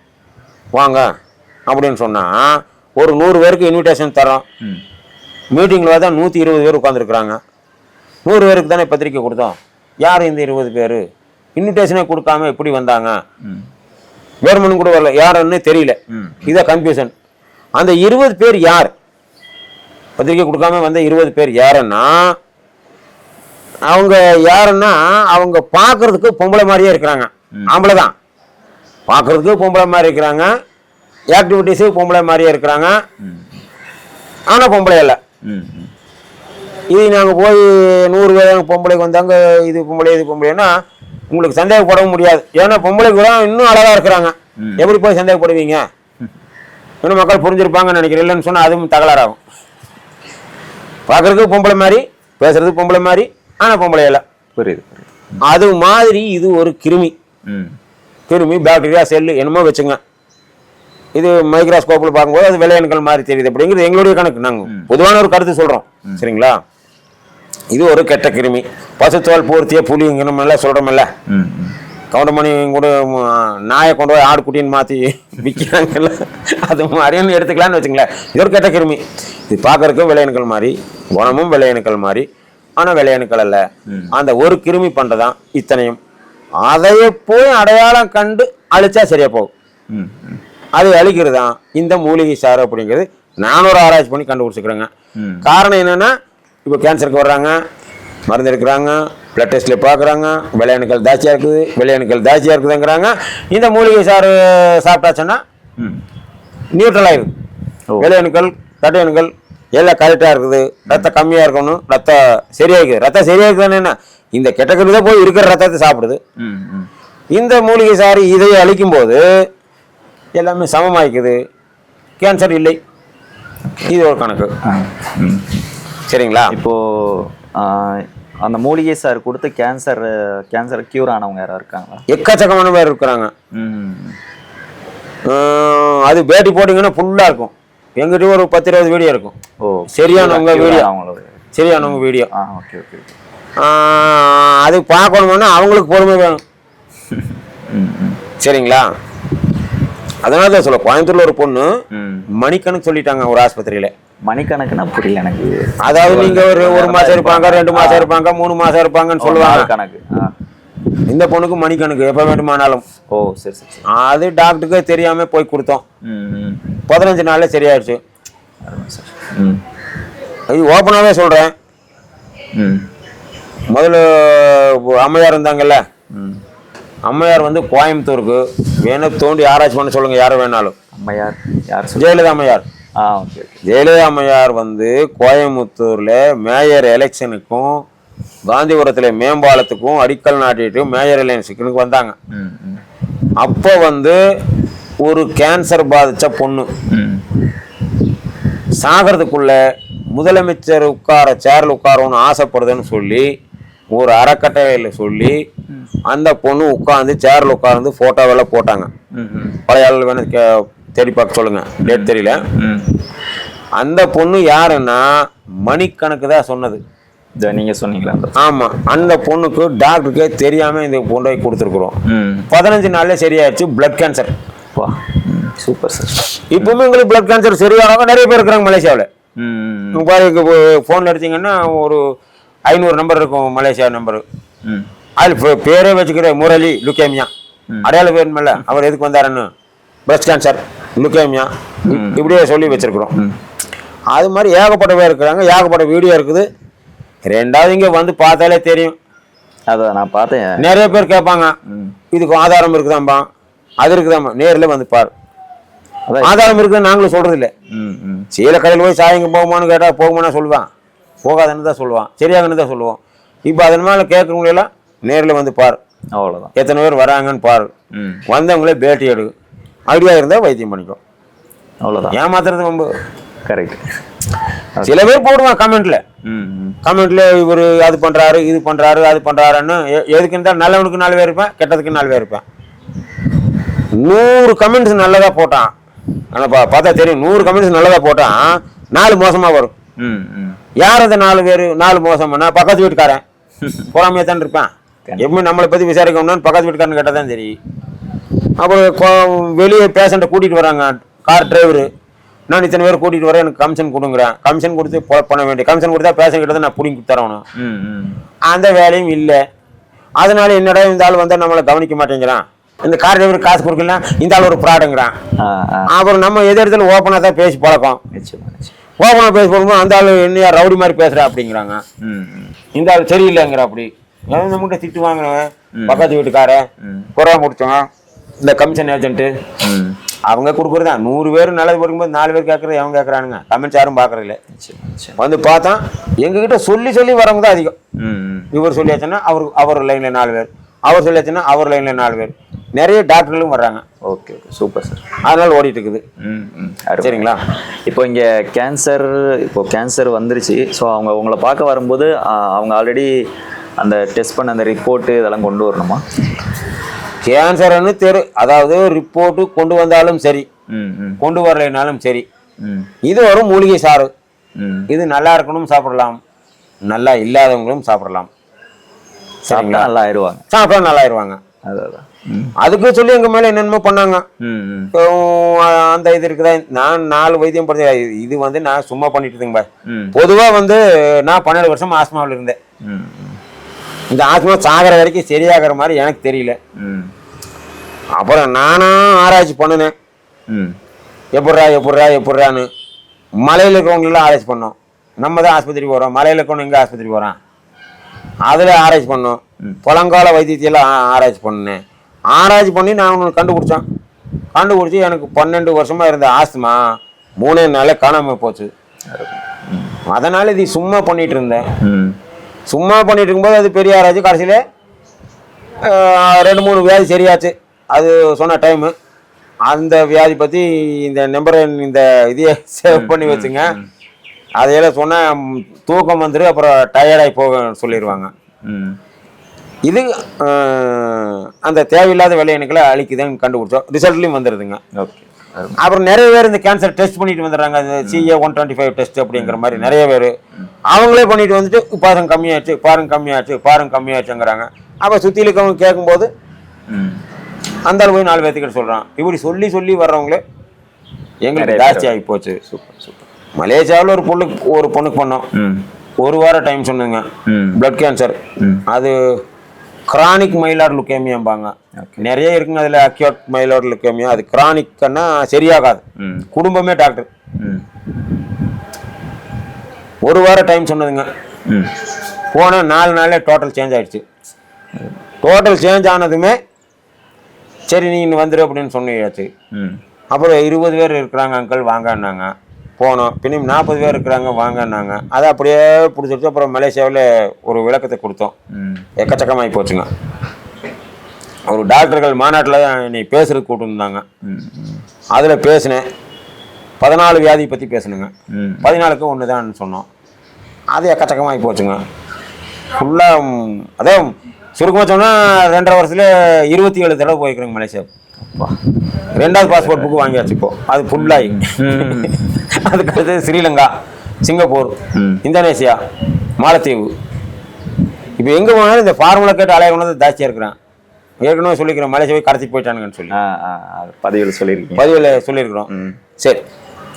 வாங்க அப்படின்னு சொன்னால் ஒரு 100 பேருக்கு இன்விடேஷன் தரோம். மீட்டிங்கில் பார்த்தா 120 பேர் உட்காந்துருக்குறாங்க. 100 பேருக்கு தானே பத்திரிக்கை கொடுத்தோம். யார் இந்த 20 பேர்? இன்விடேஷனே கொடுக்காம எப்படி வந்தாங்க? வேறுமனும் கூட வரல, யாருன்னு தெரியல. இதான் கன்ஃபியூஷன். அந்த 20 பேர் யார்? பத்திரிக்கை கொடுக்காம வந்த 20 பேர் யாருன்னா, அவங்க யாருன்னா, அவங்க பார்க்கறதுக்கு பொம்பளை மாதிரியே இருக்கிறாங்க. ஆம்பளை தான், பார்க்கறதுக்கு பொம்பளை மாதிரி இருக்கிறாங்க, ஆக்டிவிட்டிஸு பொம்பளை மாதிரியே இருக்கிறாங்க, ஆனால் பொம்பளை இல்லை. இது நாங்கள் போய் 100 பேர் பொம்பளைக்கு வந்தாங்க, இது பொம்பளை இது பொம்பளைன்னா உங்களுக்கு சந்தேகப்படவும் முடியாது. ஏன்னா பொம்பளைக்கு தான் இன்னும் அழகாக இருக்கிறாங்க. எப்படி போய் சந்தேகப்படுவீங்க? இன்னும் மக்கள் புரிஞ்சிருப்பாங்கன்னு நினைக்கிறேன். இல்லைன்னு சொன்னால் அதுவும் தகராறாகும். பார்க்கறதுக்கு பொம்பளை மாதிரி, பேசுறதுக்கு பொம்பளை மாதிரி, ஆனால் பொம்பளை இல்லை. புரியுது. அது மாதிரி இது ஒரு கிருமி. பாக்டீரியா, செல்லு என்னமோ வச்சுங்க. இது மைக்ரோஸ்கோப்பில் பார்க்கும்போது அது வெள்ளையணுக்கள் மாதிரி தெரியுது அப்படிங்கிறது எங்களுடைய கணக்கு. நாங்கள் பொதுவான ஒரு கருத்து சொல்கிறோம். சரிங்களா? இது ஒரு கெட்ட கிருமி. பசுத்தோல் பூர்த்திய புலிங்கெல்லாம் சொல்கிறோமில்ல, கவுண்டமணி கூட நாயை கொண்டு போய் ஆடு குட்டின்னு மாற்றி விற்கிறாங்கல்ல, அது மாதிரின்னு எடுத்துக்கலான்னு வச்சுங்களேன். இது ஒரு கெட்ட கிருமி. இது பார்க்கறதுக்கும் வெள்ளையணுக்கள் மாதிரி, குணமும் வெள்ளையணுக்கள் மாதிரி, ஆனால் வெள்ளையணுக்கள் அல்ல. அந்த ஒரு கிருமி பண்ணுறதான் இத்தனையும். அதையே போய் அடையாளம் கண்டு அழிச்சா சரியா போகும். அதை அழிக்கிறது தான் இந்த மூலிகை சாறு அப்படிங்கிறது நான் ஒரு ஆராய்ச்சி பண்ணி கண்டுபிடிச்சிக்கிறேங்க. காரணம் என்னன்னா, இப்போ கேன்சருக்கு வர்றாங்க, மருந்து எடுக்கிறாங்க, பிளட் டெஸ்ட்டில் பார்க்குறாங்க, வெள்ளையணுக்கள் தாச்சியாக இருக்குதுங்கிறாங்க. இந்த மூலிகை சாறு சாப்பிட்டாச்சுன்னா நியூட்ரல் ஆகிடுது. வெள்ளையணுக்கள் தட்டையணுக்கள் எல்லாம் கரெக்டாக இருக்குது. ரத்தம் கம்மியாக இருக்கணும், ரத்தம் சரியாகிக்குது. ரத்தம் சரியாகுதுன்னு என்ன, இந்த கெட்ட கருவி தான் போய் இருக்கிற ரத்தத்தை சாப்பிடுது. இந்த மூலிகை சாறு இதை அழிக்கும் போது எல்லாமே சமமாயிக்குது, கேன்சர் இல்லை. இது ஒரு கணக்கு. சரிங்களா? இப்போ அந்த மூலிகை சார் கொடுத்து கேன்சர் கியூர் ஆனவங்க யாராவது இருக்காங்களா? எக்கச்சக்கமான பேர் இருக்கிறாங்க. அது பேட்டி போட்டிங்கன்னா ஃபுல்லாக இருக்கும். எங்கிட்ட ஒரு 10-20 வீடியோ இருக்கும். சரியானவங்க வீடியோ. Okay okay. அது பார்க்கணும்னா அவங்களுக்கு பொறுமை வேணும். சரிங்களா? அதனால தான் சொல்ல, கோயம்புத்தூர்ல ஒரு பொண்ணு மணிக்கணக்கு சொல்லிட்டாங்க ஒரு ஆஸ்பத்திரியில. மணிக்கணக்குன்னா புரியல எனக்கு. அதாவது நீங்க ஒரு மாசம் இருப்பாங்க, 2 மாசம் இருப்பாங்க, 3 மாசம் இருப்பாங்கன்னு சொல்லுவாங்க கணக்கு. இந்த பொண்ணுக்கு மணிக்கணக்கு எப்ப வேண்டுமானாலும். சரி. அது டாக்டருக்கு தெரியாம போய் கொடுத்தோம். 15 நாள்ல சரியாயிடுச்சு. இது ஓப்பனாவே சொல்றேன். முதல்ல அம்மையார் இருந்தாங்கல்ல, அம்மையார் வந்து கோயம்புத்தூருக்கு வேணும் தோண்டி ஆராய்ச்சி பண்ண சொல்லுங்க, யாரும் வேணாலும். அம்மையார் யார்? ஜெயலலிதா அம்மையார். ஓகே. ஜெயலலிதா அம்மையார் வந்து கோயம்புத்தூர்ல மேயர் எலெக்ஷனுக்கும் காந்திபுரத்தில் மேம்பாலத்துக்கும் அடிக்கல் நாட்டிட்டு மேயர் எலெக்ஷனுக்கு வந்தாங்க. அப்போ வந்து ஒரு கேன்சர் பாதிச்ச பொண்ணு சாகிறதுக்குள்ள முதலமைச்சர் சேர்ல உட்காரணும்னு ஆசைப்படுதுன்னு சொல்லி ஒரு அறக்கட்டளையில் சொல்லி அந்த பொண்ணு உட்காந்து சேர்ல உட்கார்ந்து போட்டோவெல்லாம் போட்டாங்க. பழைய ஆள் வேணும் தேடி பார்க்க சொல்லுங்க, டேட் தெரியல. அந்த பொண்ணு யாருன்னா மணிக்கணக்கு தான் சொன்னது. இதை நீங்கள் சொன்னீங்களா? ஆமாம், அந்த பொண்ணுக்கு டாக்டருக்கே தெரியாமல் இந்த கொண்டு போய் கொடுத்துருக்குறோம். 15 நாள்ல சரியாயிடுச்சு பிளட் கேன்சர். வா, சூப்பர் சார். இப்பவுமே உங்களுக்கு பிளட் கேன்சர் சரியானவங்க நிறைய பேர் இருக்கிறாங்க மலேசியாவில். பாருங்க, ஃபோனில் எடுத்தீங்கன்னா ஒரு 500 நம்பர் இருக்கும் மலேசியா நம்பரு. அதில் பேரே வச்சுக்கிற முரளி லுக்கேமியா, அடையாள வேணுமில்ல, அவர் எதுக்கு வந்தாருன்னு, பிரஸ்ட் கேன்சர், லுக்கேமியா, இப்படியே சொல்லி வச்சிருக்கிறோம். அது மாதிரி ஏகப்பட்ட பேர் இருக்கிறாங்க, ஏகப்பட்ட வீடியோ இருக்குது. ரெண்டாவது இங்கே வந்து பார்த்தாலே தெரியும். அதை நான் பார்த்தேன். நிறைய பேர் கேட்பாங்க, இதுக்கு ஆதாரம் இருக்குதாம்பா, அது இருக்குதாம்பா. நேரில் வந்து பாரு, ஆதாரம் இருக்குதுன்னு நாங்களும் சொல்றது இல்லை. சீல கடையில் போய் சாயங்க போகுமான்னு கேட்டால் போகுமானா சொல்லுவான், போகாதுன்னு தான் சொல்லுவான், சரியாகன்னு தான் சொல்லுவோம். இப்போ அதன் மேலே கேட்கறவங்களெல்லாம் நேரில் வந்து பாரு, அவ்வளோதான். எத்தனை பேர் வராங்கன்னு பாரு, வந்தவங்களே பேட்டி எடு, ஐடியா இருந்தால் வைத்தியம் பண்ணிக்கோ, அவ்வளோதான். ஏமாத்துறது ரொம்ப கரெக்ட். சில பேர் போடுவான் கமெண்ட்ல, இவர் அது பண்றாரு, இது பண்றாரு, அது பண்றாருன்னு. எதுக்கு இருந்தாலும் நல்லவனுக்கு 4 பேர் இருப்பேன், கெட்டதுக்கு 4 பேர் இருப்பேன். 100 கமெண்ட்ஸ் நல்லதா போட்டான், ஆனால் பார்த்தா தெரியும், 100 கமெண்ட்ஸ் நல்லதா போட்டான், 4 மோசமா வரும். யார் அந்த 4 பேர்? 4 மோசம்னா பக்கத்து வீட்டுக்காரன், பொறாமையா தான் இருப்பான். எப்பவுமே நம்மளை பத்தி விசாரிக்கணும்னு பக்கத்து வீட்டுக்காரன் கேட்டால் தான் தெரியும். அப்புறம் வெளியே பேஷண்ட்டை கூட்டிட்டு வராங்க, கார் டிரைவரு, நான் இத்தனை பேர் கூட்டிட்டு வரேன், எனக்கு கமிஷன் கொடுங்குறேன், கமிஷன் கொடுத்து பண்ண வேண்டிய, கமிஷன் கொடுத்தா பேஷண்ட் கிட்ட தான் நான் பிடிங்கி தரணும். அந்த வேலையும் இல்லை. அதனால என்னடா இந்த ஆள் வந்தால் நம்மளை கவனிக்க மாட்டேங்கிறான், இந்த கார் டிரைவர் காசு கொடுக்கலாம், இந்த ஆள் ஒரு ப்ராடுங்கிறான். அப்புறம் நம்ம எது இடத்துல ஓப்பனாக தான் பேசி பழக்கம், ஓப்பனாக பேசி போகும்போது அந்த ஆள் என்னையா ரவுடி மாதிரி பேசுகிறா அப்படிங்கிறாங்க, இந்த ஆள் சரியில்லைங்கிற. அப்படி நம்மகிட்ட திட்டு வாங்குறவன், பக்கத்து வீட்டுக்காரன், குறவா முடிச்சவன், இந்த கமிஷன் ஏஜென்ட்டு, அவங்க கொடுக்குறதா. 100 பேர் நல்லது கொடுக்கும்போது 4 பேர் கேட்கறது அவங்க கேட்கறானுங்க, கமெண்ட்ஸ் யாரும் பார்க்கறது இல்லை. வந்து பார்த்தா எங்ககிட்ட சொல்லி சொல்லி வரவங்க தான் அதிகம். இவர் சொல்லியாச்சுன்னா அவர் லைன்ல 4 பேர், அவர் சொல்லியாச்சுன்னா அவர் லைன்ல 4 பேர். நிறைய டாக்டர்களும் வர்றாங்க. Okay, super sir. அதனால ஓடிட்டு இருக்குது. சரிங்களா? இப்போ இங்கே கேன்சர் வந்துருச்சு. ஸோ அவங்க உங்களை பார்க்க வரும்போது அவங்க ஆல்ரெடி அந்த டெஸ்ட் பண்ண அந்த ரிப்போர்ட்டு இதெல்லாம் கொண்டு வரணுமா? கேன்சர்னு அதாவது ரிப்போர்ட்டு கொண்டு வந்தாலும் சரி, கொண்டு வரலைனாலும் சரி, இது ஒரு மூலிகை சாறு. இது நல்லா இருக்கணும் சாப்பிடலாம், நல்லா இல்லாதவங்களும் சாப்பிடலாம். சரிங்களா? நல்லா ஆயிடுவாங்க, சாப்பிட்டா நல்லா ஆயிடுவாங்க. அதான் அதுக்கு சொல்லி எங்க மேல என்னென்னமோ பண்ணாங்க. அந்த இது இருக்குதா, நான் 4 வைத்தியம் படிச்ச இது வந்து நான் சும்மா பண்ணிட்டு இருந்தேங்க. பொதுவா வந்து நான் 12 வருஷம் ஆஸ்மாவில் இருந்தேன். இந்த ஆஸ்மா சாகிற வரைக்கும் சரியாகிற மாதிரி எனக்கு தெரியல. அப்புறம் நானும் ஆராய்ச்சி பண்ணினேன், எப்பட்றான்னு. மலையில் இருக்கிறவங்களெல்லாம் ஆராய்ச்சி பண்ணோம். நம்ம தான் ஆஸ்பத்திரிக்கு போகிறோம், மலையில் இருக்கிறவங்க எங்கே ஆஸ்பத்திரிக்கு போகிறான், அதில் ஆராய்ச்சி பண்ணோம். பழங்கால வைத்தியத்தையெல்லாம் ஆராய்ச்சி பண்ணினேன். ஆராய்ச்சி பண்ணி நான் ஒன்று கண்டுபிடிச்சி எனக்கு 12 வருஷமா இருந்த ஆஸ்துமா 3 நாளே காணாமல் போச்சு. அதனால இது சும்மா பண்ணிட்டு இருந்தேன். சும்மா பண்ணிட்டு இருக்கும்போது அது பெரிய ஆராய்ச்சி. கடைசியில் 2-3 வியாதி சரியாச்சு. அது சொன்ன டைமு. அந்த வியாதி பற்றி இந்த நம்பரை இந்த இதையே சேவ் பண்ணி வச்சுங்க. அதையெல்லாம் சொன்னால் தூக்கம் வந்துடும், அப்புறம் டயர்டாகி போக சொல்லிடுவாங்க. இது அந்த தேவையில்லாத வேலையணுக்களை அழிக்குதுன்னு கண்டுபிடிச்சோம். ரிசல்ட்லையும் வந்துடுதுங்க. ஓகே. அப்புறம் நிறைய பேர் இந்த கேன்சர் டெஸ்ட் பண்ணிட்டு வந்துடுறாங்க. CA 125 டெஸ்ட் அப்படிங்கிற மாதிரி நிறைய பேர் அவங்களே பண்ணிட்டு வந்துட்டு பாருங்க கம்மியாச்சுங்கிறாங்க. அப்போ சுற்றில இருக்கவங்க கேட்கும்போது அந்த அளவு 4 பேர்த்துக்கிட்ட சொல்கிறான். இப்படி சொல்லி வர்றவங்களே எங்களுக்கு ஜாஸ்தி ஆகி போச்சு. சூப்பர். மலேசியாவில் ஒரு பொண்ணுக்கு பண்ணோம். 1 வாரம் டைம் சொன்னதுங்க. Blood cancer. அது கிரானிக் மைலார் லுக்கேமியாம்பாங்க. நிறைய இருக்குங்க. அதில் அக்யூட் மைலார் லுக்கேமியா. அது கிரானிக்னா சரியாகாது. குடும்பமே டாக்டர். 1 வாரம் டைம் சொன்னதுங்க. போன 4 நாளே டோட்டல் சேஞ்ச் ஆயிடுச்சு. டோட்டல் சேஞ்ச் ஆனதுமே சரி நீ வந்துடு அப்படின்னு சொன்னியாச்சு. அப்புறம் 20 பேர் இருக்கிறாங்க அங்கிள் வாங்கன்னாங்க. போனோம். பின்னும் 40 பேர் இருக்கிறாங்க வாங்கன்னாங்க. அதை அப்படியே பிடிச்சிருச்சு. அப்புறம் மலேசியாவில் ஒரு விளக்கத்தை கொடுத்தோம். எக்கச்சக்கமாகி போச்சுங்க. ஒரு டாக்டர்கள் மாநாட்டில் நீ பேசுறது கூப்பிட்டுருந்தாங்க. அதில் பேசினேன். 14 வியாதி பற்றி பேசணுங்க. 14க்கு 1 தான் சொன்னோம். அது எக்கச்சக்கமாகி போச்சுங்க. ஃபுல்லாக அதான் சுருக்கமாக சொன்னால் 2.5 வருஷத்துல 27 தடவை போய்க்கிறேங்க மலேசியா. 2வது பாஸ்போர்ட் புக்கு வாங்கியாச்சு. இப்போ அது ஃபுல்லாகி அதுக்கடுத்து ஸ்ரீலங்கா, சிங்கப்பூர், இந்தோனேசியா, மாலத்தீவு. இப்போ எங்கே போனாலும் இந்த ஃபார்முலா கேட்டு அலைய கொண்டு தாச்சியாக இருக்கிறான். ஏற்கனவே சொல்லிக்கிறோம், மலேசியா போய் கடத்தி போயிட்டானுங்கன்னு சொல்லி பதிவில் சொல்லியிருக்கிறோம். சரி,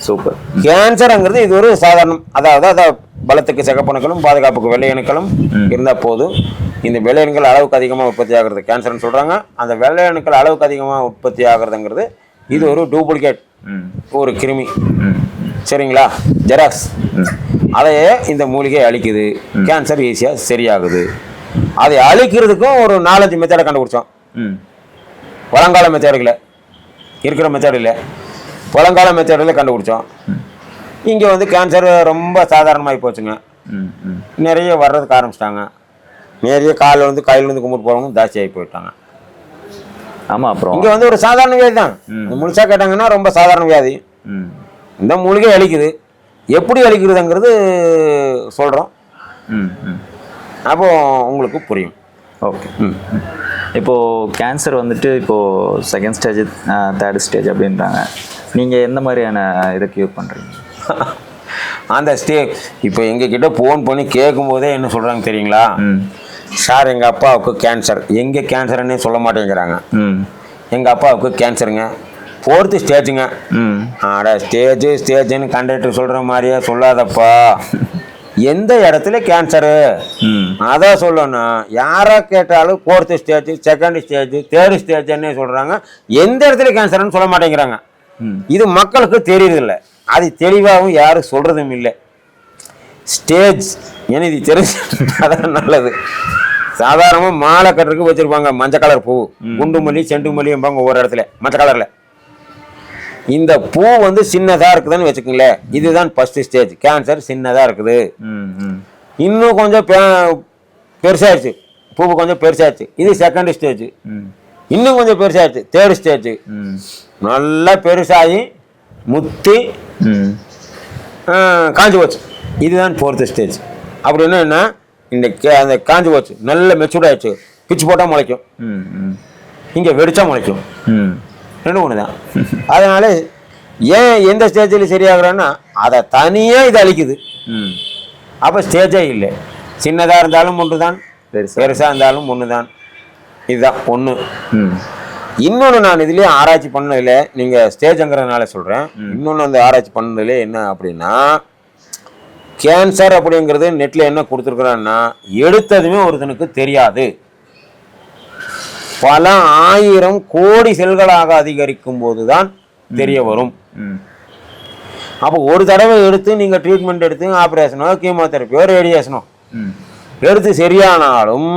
சூப்பர். கேன்சருங்கிறது இது ஒரு சாதாரணம். அதாவது பலத்துக்கு சிகப்பணுக்களும் பாதுகாப்புக்கு வெள்ளை அணுக்களும் இருந்தால் போதும். இந்த வெள்ளை அணுக்கள் அளவுக்கு அதிகமாக உற்பத்தி ஆகிறது கேன்சர்னு சொல்கிறாங்க. அந்த வெள்ளை அணுக்கள் அளவுக்கு அதிகமாக உற்பத்தி ஆகிறதுங்கிறது இது ஒரு டூப்ளிகேட், ஒரு கிருமி. சரிங்களா, ஜெராக்ஸ். அதையே இந்த மூலிகை அழிக்குது. கேன்சர் ஈஸியாக சரியாகுது. அதை அழிக்கிறதுக்கும் ஒரு 4-5 மெத்தடை கண்டுபிடிச்சோம். பழங்கால மெத்தடுகளை இருக்கிற மெத்தட் இல்லை, பழங்கால மெத்தடில் கண்டுபிடிச்சோம். இங்கே வந்து கேன்சர் ரொம்ப சாதாரணமாகி போச்சுங்க. நிறைய வர்றதுக்கு ஆரம்பிச்சிட்டாங்க. நிறைய கையில் வந்து கும்பிட்டு போகிறவங்க ஜாஸ்தி ஆகி போயிட்டாங்க. ஆமாம். அப்புறம் இங்கே வந்து ஒரு சாதாரண வியாதி தான். முழுசாக கேட்டாங்கன்னா ரொம்ப சாதாரண வியாதி. இந்த மூலிகை அழிக்குது. எப்படி அழிக்கிறதுங்கிறது சொல்கிறோம். அப்போ உங்களுக்கு புரியும். ஓகே. இப்போது கேன்சர் வந்துட்டு இப்போது 2nd ஸ்டேஜ் 3rd ஸ்டேஜ் அப்படின்றாங்க. நீங்கள் எந்த மாதிரியான இதை க்யூர் பண்ணுறீங்க? அந்த இப்போ எங்ககிட்ட ஃபோன் பண்ணி கேட்கும்போதே என்ன சொல்கிறாங்க தெரியுங்களா? சார், எங்கள் அப்பாவுக்கு கேன்சர். எங்கே கேன்சர்னே சொல்ல மாட்டேங்கிறாங்க. எங்கள் அப்பாவுக்கு கேன்சருங்க, 4th ஸ்டேஜுங்க. ஆடா, ஸ்டேஜுன்னு கண்டக்டர் சொல்கிற மாதிரியே சொல்லாதப்பா. எந்த இடத்துல கேன்சரு அதான் சொல்லணும். யாரை கேட்டாலும் 4th stage, 2nd stage, 3rd ஸ்டேஜ்ன்னே சொல்கிறாங்க. எந்த இடத்துல கேன்சர்னு சொல்ல மாட்டேங்கிறாங்க. இது மக்களுக்கு தெரியறதில்லை. அது தெளிவாகவும் யாரும் சொல்கிறதும் இல்லை. ஸ்டேஜ் ஏன்னா இது தெரிஞ்சு அதான் நல்லது. சாதாரணமாக மாலை கட்டுறதுக்கு வச்சுருப்பாங்க மஞ்சள் கலர் பூ, குண்டு மல்லி, செண்டு மல்லிம்பாங்க ஒவ்வொரு இடத்துல மஞ்சள் கலரில். இந்த பூ வந்து சின்னதாக இருக்குதுன்னு வச்சுக்கோங்களேன். இதுதான் 1st ஸ்டேஜ். கேன்சர் சின்னதாக இருக்குது. இன்னும் கொஞ்சம் பெருசாகிடுச்சு, பூ கொஞ்சம் பெருசாகிடுச்சு. இது 2nd ஸ்டேஜ். இன்னும் கொஞ்சம் பெருசாகிடுச்சு, 3rd ஸ்டேஜ். நல்லா பெருசாகி முத்தி காஞ்சி போச்சு. இதுதான் 4th ஸ்டேஜ். அப்படின்னா என்ன, இந்த அந்த காஞ்சி போச்சு, நல்ல மெச்சூர்ட் ஆகிடுச்சு. பிச்சு போட்டால் முளைக்கும், இங்கே வெடிச்சா முளைக்கும். 2 தான். அதனால ஏன் எந்த ஸ்டேஜில் சரியாகிறோன்னா அதை தனியாக இது அழிக்குது. அப்போ ஸ்டேஜே இல்லை. சின்னதாக இருந்தாலும் ஒன்று தான், பெருசாக இருந்தாலும் ஒன்று தான். இதுதான் ஒன்று. இன்னொன்று நான் இதுலேயே ஆராய்ச்சி பண்ணதில்லை, நீங்கள் ஸ்டேஜுங்கிறதுனால சொல்கிறேன். இன்னொன்று அந்த ஆராய்ச்சி பண்ணதில்லை என்ன அப்படின்னா, கேன்சர் அப்படிங்கிறது நெட்டில் என்ன கொடுத்துருக்குறான்னா, எடுத்ததுமே ஒருத்தனுக்கு தெரியாது. பல 1000 கோடி செல்களாக அதிகரிக்கும் போது தான் தெரிய வரும். அப்போ ஒரு தடவை எடுத்து நீங்கள் ட்ரீட்மெண்ட் எடுத்து ஆப்ரேஷனோ கீமோதெரப்பியோ ரேடியேஷனோ எடுத்து சரியானாலும்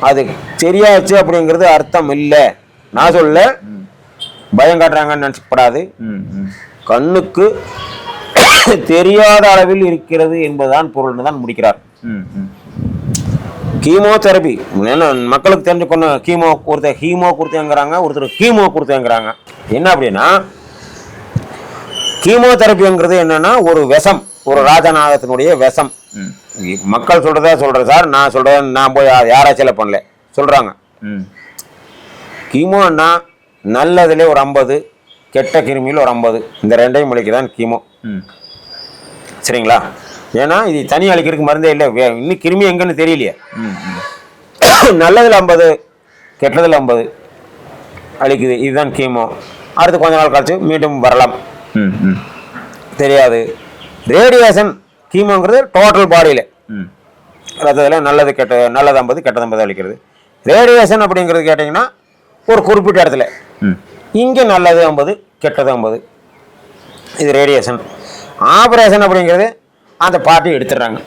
அது சரியாச்சு அப்படிங்கிறது அர்த்தம் இல்லை. நான் சொல்ல பயம் காட்டுறாங்கன்னு நினச்சிக்கப்படாது. கண்ணுக்கு தெரியாத அளவில் இருக்கிறது என்பதுதான் பொருள்னு தான் முடிக்கிறார். கீமோதெரப்பி மக்களுக்கு தெரிஞ்சு கொண்டு ஹீமோ கொடுத்தேங்கிறாங்க, ஒருத்தர் கீமோ கொடுத்தேங்கிறாங்க. என்ன அப்படின்னா, கீமோதெரப்பிங்கிறது என்னன்னா ஒரு விஷம், ஒரு ராஜநாகத்தினுடைய விஷம். மக்கள் சொல்றேன் சார், நான் சொல்றேன், நான் போய் யாராச்சும் பண்ணல சொல்றாங்க. கீமோன்னா நல்லதுல ஒரு 50, கெட்ட கிருமியில் ஒரு 50. இந்த 2ஐயும் மொழிக்கு தான் கீமோ. சரிங்களா? ஏன்னா இது தனி அழிக்கிறதுக்கு மருந்தே இல்லை. இன்னும் கிருமி எங்கன்னு தெரியலையே. நல்லதில் 50, கெட்டதில் 50 அழிக்குது. இதுதான் கீமோ. அடுத்து கொஞ்ச நாள் கழிச்சு மீண்டும் வரலாம், தெரியாது. ரேடியேஷன் கீமோங்கிறது டோட்டல் பாடியில் ரத்தத்தில் நல்லது 50, கெட்டது 50 அழிக்கிறது. ரேடியேஷன் அப்படிங்கிறது கேட்டிங்கன்னா ஒரு குறிப்பிட்ட இடத்துல இங்கே நல்லது 50, கெட்டது 50. இது ரேடியேஷன். ஆப்ரேஷன் அப்படிங்கிறது அந்த பார்ட்டியை எடுத்துடுறாங்க.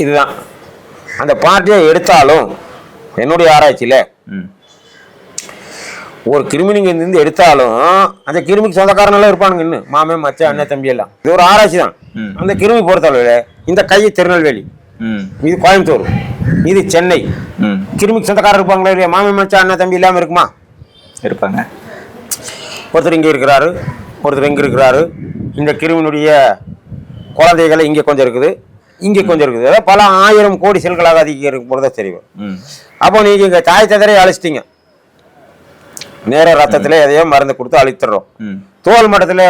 இதுதான் அந்த பார்ட்டியை எடுத்தாலும் என்னுடைய ஆராய்ச்சியில் ஒரு கிருமி நீங்கள் இருந்து எடுத்தாலும் அந்த கிருமிக்கு சொந்தக்காரனெல்லாம் இருப்பானுங்க. இன்னும் மாமே, மச்சா, அண்ணன், தம்பி எல்லாம். இது ஒரு ஆராய்ச்சி தான். அந்த கிருமி பொறுத்தளவில் இந்த கை திருநெல்வேலி, இது கோயம்புத்தூர், இது சென்னை. கிருமிக்கு சொந்தக்காரர் இருப்பாங்களா இல்லையா? மாமே, மச்சா, அண்ணன், தம்பி இல்லாமல் இருக்குமா? இருப்பாங்க. ஒருத்தர் இங்கே இருக்கிறாரு, ஒருத்தர் இங்கே இருக்கிறாரு. இந்த கிருமியினுடைய குழந்தைகள் இங்கே கொஞ்சம் இருக்குது, இங்கே கொஞ்சம் இருக்குது. அதாவது பல 1000 கோடி செல்களாக அதிகரிக்கும் போது தான் தெரியும். அப்போ நீங்கள் இங்கே தாய் தந்தரை அழைச்சிட்டிங்க, நேராக ரத்தத்தில் எதையோ மருந்து கொடுத்து அழித்துறோம். தோல் மட்டத்தில்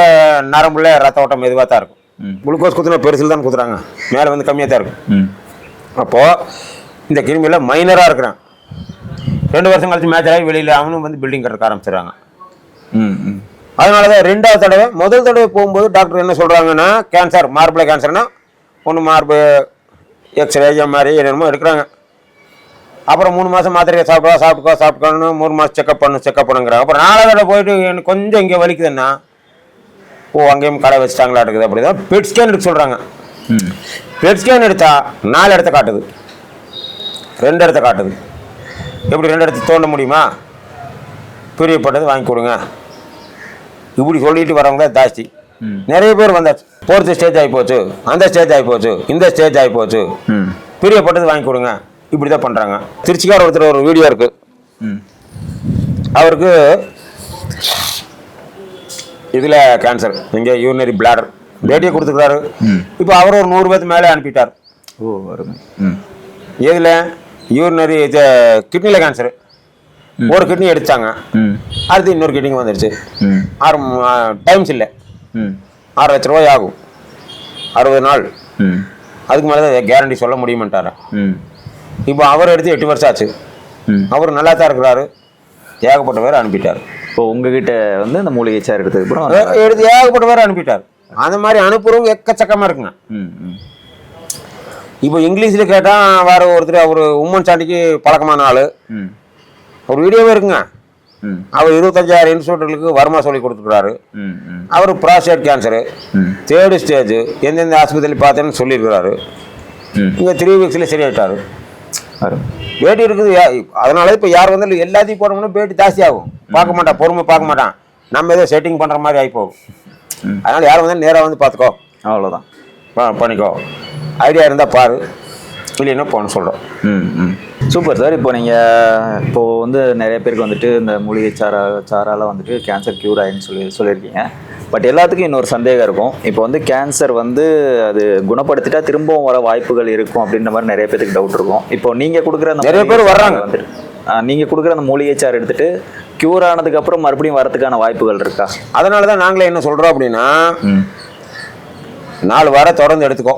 நரம்புல ரத்த ஓட்டம் மெதுவாக தான் இருக்கும். குளுக்கோஸ் குத்துனா பெருசில் தான் குத்துறாங்க, மேலே வந்து கம்மியாக தான் இருக்கும். அப்போது இந்த கிருமியில் மைனராக இருக்கிறான். 2 வருஷம் கழிச்சு மேட்ச் ஆகி வெளியில் அவனும் வந்து பில்டிங் கட்டுறக்க ஆரம்பிச்சிடுறாங்க. அதனால தான் 2வது தடவை, முதல் தடவை போகும்போது டாக்டர் என்ன சொல்கிறாங்கன்னா, கேன்சர் மார்பில் கேன்சர்னா ஒன்று மார்பு எக்ஸ்ரே மாதிரி என்னென்னமோ எடுக்கிறாங்க. அப்புறம் 3 மாதம் மாத்திரையை சாப்பிட்டுக்கோன்னு 3 மாதம் செக்அப் பண்ணுங்கிறாங்க. அப்புறம் 4வது தடவை போயிட்டு எனக்கு கொஞ்சம் இங்கே வலிக்குதுன்னா, அங்கேயும் கடை வச்சுட்டாங்களா இருக்குது. அப்படி தான் பெட் ஸ்கேன் எடுக்க சொல்கிறாங்க. பெட் ஸ்கேன் எடுத்தால் 4 இடத்த காட்டுது, 2 இடத்த காட்டுது. எப்படி 2 இடத்த தோண்ட முடியுமா? பிரியப்பட்டது வாங்கி கொடுங்க இப்படி சொல்லிட்டு வரவங்க தான் ஜாஸ்தி. நிறைய பேர் வந்தாச்சு. 4th ஸ்டேஜ் ஆகி போச்சு, அந்த ஸ்டேஜ் ஆகி போச்சு, இந்த ஸ்டேஜ் ஆகி போச்சு, பிரியப்பட்டது வாங்கி கொடுங்க இப்படி தான் பண்ணுறாங்க. திருச்சிக்கார ஒருத்தர் ஒரு வீடியோ இருக்கு, அவருக்கு இதில் கேன்சர், இங்கே யூரினரி பிளாடர் ரேடியோ கொடுத்துருக்காரு. இப்போ அவர் ஒரு 100 பேர்த்து மேலே அனுப்பிட்டார். எதில் யூரினரி இது கிட்னியில் கேன்சரு. ஒரு கிட்னி எடுத்தாங்க, அடுத்து இன்னொரு கிட்னி வந்துடுச்சு. 6 டைம்ஸ் இல்லை, 6 லட்ச ரூபாய் ஆகும், 60 நாள். அதுக்கு மேலே தான் கேரண்டி சொல்ல முடியுமாட்டார. இப்போ அவர் எடுத்து 8 வருஷம் ஆச்சு. அவர் நல்லா தான் இருக்கிறாரு. ஏகப்பட்ட பேர் அனுப்பிட்டார். இப்போ உங்ககிட்ட வந்து இந்த மூலிகை சாறு எடுத்து ஏகப்பட்ட பேர் அனுப்பிட்டார். அந்த மாதிரி அனுப்புறவங்க எக்கச்சக்கமாக இருக்குங்க. இப்போ இங்கிலீஷில் கேட்டால் வேற ஒருத்தர், அவர் உம்மன் சாண்டிக்கு பழக்கமான ஆள், ஒரு வீடியோவே இருக்குங்க. அவர் 25,000 இன்ஸ்டியூட்டுகளுக்கு வருமா சொல்லி கொடுத்துருக்காரு. அவர் ப்ராஸ்டேட் கேன்சரு 3rd ஸ்டேஜ் எந்தெந்த ஆஸ்பத்திரியில் பார்த்தேன்னு சொல்லியிருக்கிறாரு. இங்கே 3 வீக்ஸில் சரியாயிட்டாரு. பேட்டி இருக்குது. அதனால இப்போ யார் வந்து எல்லாத்தையும் போனோம்னா பேட்டி ஜாஸ்தி ஆகும். பார்க்க மாட்டான், பொறுமை பார்க்க மாட்டான். நம்ம ஏதோ செட்டிங் பண்ணுற மாதிரி ஆகி போகும். அதனால் யார் வந்து நேராக வந்து பார்த்துக்கோ, அவ்வளோதான், பண்ணிக்கோ. ஐடியா இருந்தால் பாரு, இல்லைன்னா போகணும்னு சொல்கிறோம். Super sir. இப்போ நீங்கள் வந்து நிறைய பேருக்கு வந்துட்டு இந்த மூலிகை சாரால் வந்துட்டு கேன்சர் க்யூர் ஆகின்னு சொல்லியிருக்கீங்க. பட் எல்லாத்துக்கும் இன்னொரு சந்தேகம் இருக்கும். இப்போ வந்து கேன்சர் வந்து அது குணப்படுத்திட்டா திரும்பவும் வர வாய்ப்புகள் இருக்கும் அப்படின்ற மாதிரி நிறைய பேருக்கு டவுட் இருக்கும். இப்போ நீங்கள் கொடுக்குற அந்த நிறைய பேர் வர்றாங்க வந்துட்டு, நீங்கள் கொடுக்குற அந்த மூலிகை சாறு எடுத்துட்டு க்யூர் ஆனதுக்கப்புறம் மறுபடியும் வரதுக்கான வாய்ப்புகள் இருக்கா? அதனால தான் நாங்களே என்ன சொல்கிறோம் அப்படின்னா, 4 வாரம் தொடர்ந்து எடுத்துக்கோ.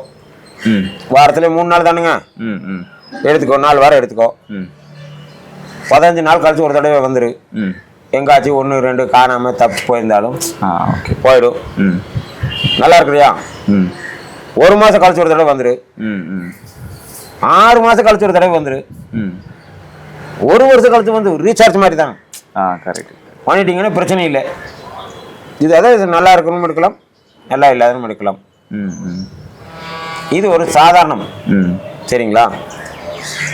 வாரத்துல 3 நாள் தானுங்க, எடுத்துக்கோ. 4 வாரம் எடுத்துக்கோ. 15 நாள் கழிச்சு ஒரு தடவை வந்துரு. எங்காச்சும் 1 2 காணாம தப்பு போயிருந்தாலும் போயிடும். நல்லா இருக்கிறியா? 1 மாசம் கழிச்சு ஒரு தடவை வந்துரு. 6 மாசம் கழிச்சு ஒரு தடவை வந்துரு. 1 வருஷம் கழிச்சு வந்து ரீசார்ஜ் மாதிரி தான். பண்ணிட்டீங்கன்னா பிரச்சனை இல்லை. இது அதாவது நல்லா இருக்கணும் எடுக்கலாம், நல்லா இல்லாதன்னு எடுக்கலாம். இது ஒரு சாதாரணம். சரிங்களா?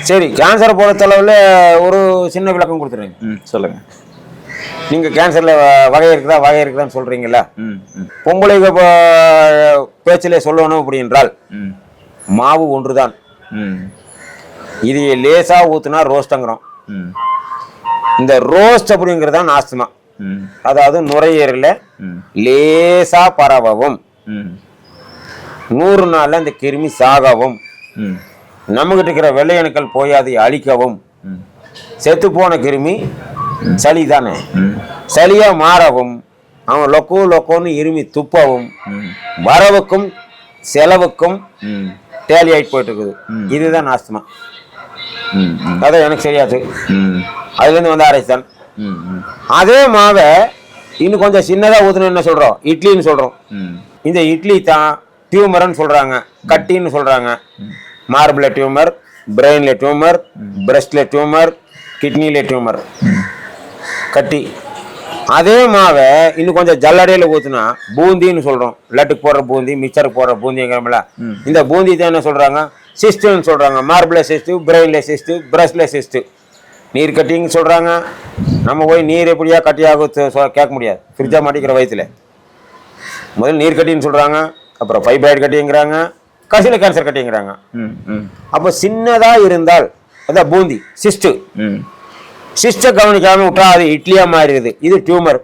சரி, கேன்சரை பொறுத்தளவில் ஒரு சின்ன விளக்கம் கொடுத்துருங்க. சொல்லுங்க. நீங்கள் கேன்சரில் வகை இருக்குதான்னு சொல்கிறீங்களா? பொம்பளை பேச்சிலே சொல்லணும் அப்படி என்றால் மாவு ஒன்று தான். இது லேசாக ஊற்றுனா ரோஸ்ட்டுங்கிறோம். இந்த ரோஸ்ட் அப்படிங்கிறது தான் ஆஸ்துமா. அதாவது நுரையீரலில் லேசா பரவவும் 100 நாள்ல இந்த கிருமி சாகவும் நம்மகிட்ட இருக்கிற வெள்ளையணுக்கள் போய் அதை அழிக்கவும் செத்து போன கிருமி சளி தானே சளியா மாறவும் அவன் லொக்கோன்னு இருமி துப்பவும் வரவுக்கும் செலவுக்கும் டேலி ஆகிட்டு போயிட்டு இருக்குது. இதுதான் ஆஸ்துமா. அதான் எனக்கு சரியாச்சு. அதுலேருந்து வந்த ஆராய்ச்சி தான். அதே மாவை இன்னும் கொஞ்சம் சின்னதாக ஊற்றணும் என்ன சொல்கிறோம்? இட்லின்னு சொல்கிறோம். இந்த இட்லி தான் டியூமர்னு சொல்கிறாங்க, கட்டின்னு சொல்கிறாங்க. மார்பில் டியூமர், பிரெயினில் டியூமர், பிரஸ்டில் டியூமர், கிட்னியில் டியூமர், கட்டி. அதே மாவை இன்னும் கொஞ்சம் ஜல்லடையில் ஊற்றுனா பூந்தின்னு சொல்கிறோம். லட்டுக்கு போடுற பூந்தி, மிக்சருக்கு போடுற பூந்திங்கிறோம்ல, இந்த பூந்தி தான் என்ன சொல்கிறாங்க? சிஸ்ட்டுன்னு சொல்கிறாங்க. மார்பில் சிஸ்ட்டு, பிரெயினில் சிஸ்ட்டு, பிரஸ்டில் சிஸ்ட்டு, நீர் கட்டின்னு சொல்கிறாங்க. நம்ம போய் நீர் எப்படியா கட்டியாக கேட்க முடியாது. ஃப்ரிட்ஜாக மாட்டிக்கிற வயிற்றுல முதல்ல நீர் கட்டின்னு சொல்கிறாங்க, அப்புறம் ஃபைப்ராய்டு கட்டிங்கிறாங்க, கடைசியில் கேன்சர் கட்டிங்கிறாங்க. அப்போ சின்னதாக இருந்தால் அதான் பூந்தி சிஸ்ட்டு. சிஸ்டை கவனிக்காமல் விட்டா அது இட்லியாக மாறிடுது. இது டியூமர்.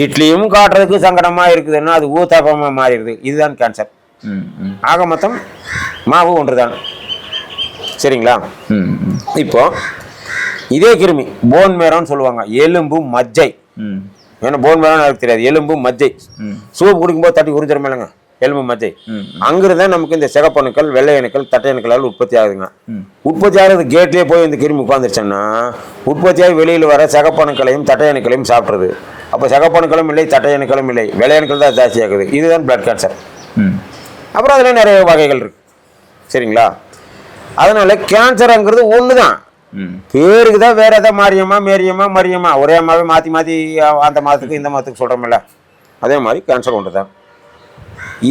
இட்லியும் காட்டுறதுக்கு சங்கடமாக இருக்குதுன்னா அது ஊத்தாப்பமாக மாறிடுது. இதுதான் கேன்சர். ஆக மொத்தம் மாவு ஒன்று தான். சரிங்களா? இப்போ இதே கிருமி போன் மேரோன்னு சொல்லுவாங்க, எலும்பு மஜ்ஜை. ஏன்னா போன் மேரோன்னு எனக்கு தெரியாது, எலும்பு மஜ்ஜை. சூப் குடிக்கும்போது தட்டி உறிஞ்சிட மேலங்க எலும்பு மஜ்ஜை. அங்கிருந்தா நமக்கு இந்த சிகப்பணுக்கள், வெள்ளை அணுக்கள், தட்டை அணுக்களால் உற்பத்தி ஆகுதுங்க. உற்பத்தி ஆகிறது கேட்லேயே போய் இந்த கிருமி உட்காந்துருச்சுன்னா உற்பத்தியாகி வெளியில் வர சிகப்பணுக்களையும் தட்டை அணுக்களையும் சாப்பிட்றது. அப்போ சிகப்பணுக்களும் இல்லை, தட்டை அணுக்களும் இல்லை, வெள்ளை அணுக்கள் தான் ஜாஸ்தி ஆகுது. இதுதான் பிளட் கேன்சர். அப்புறம் அதில் நிறைய வகைகள் இருக்கு, சரிங்களா? அதனால கேன்சருங்கிறது ஒன்று தான், பேருக்கு தான் வேற எதாவது மாரியம்மா, மேரியம்மா, மரியம்மா, ஒரே அம்மாவே மாற்றி மாற்றி அந்த மாதத்துக்கு இந்த மாதத்துக்கு சொல்கிறோம்ல, அதே மாதிரி கேன்சர் ஒன்று தான்.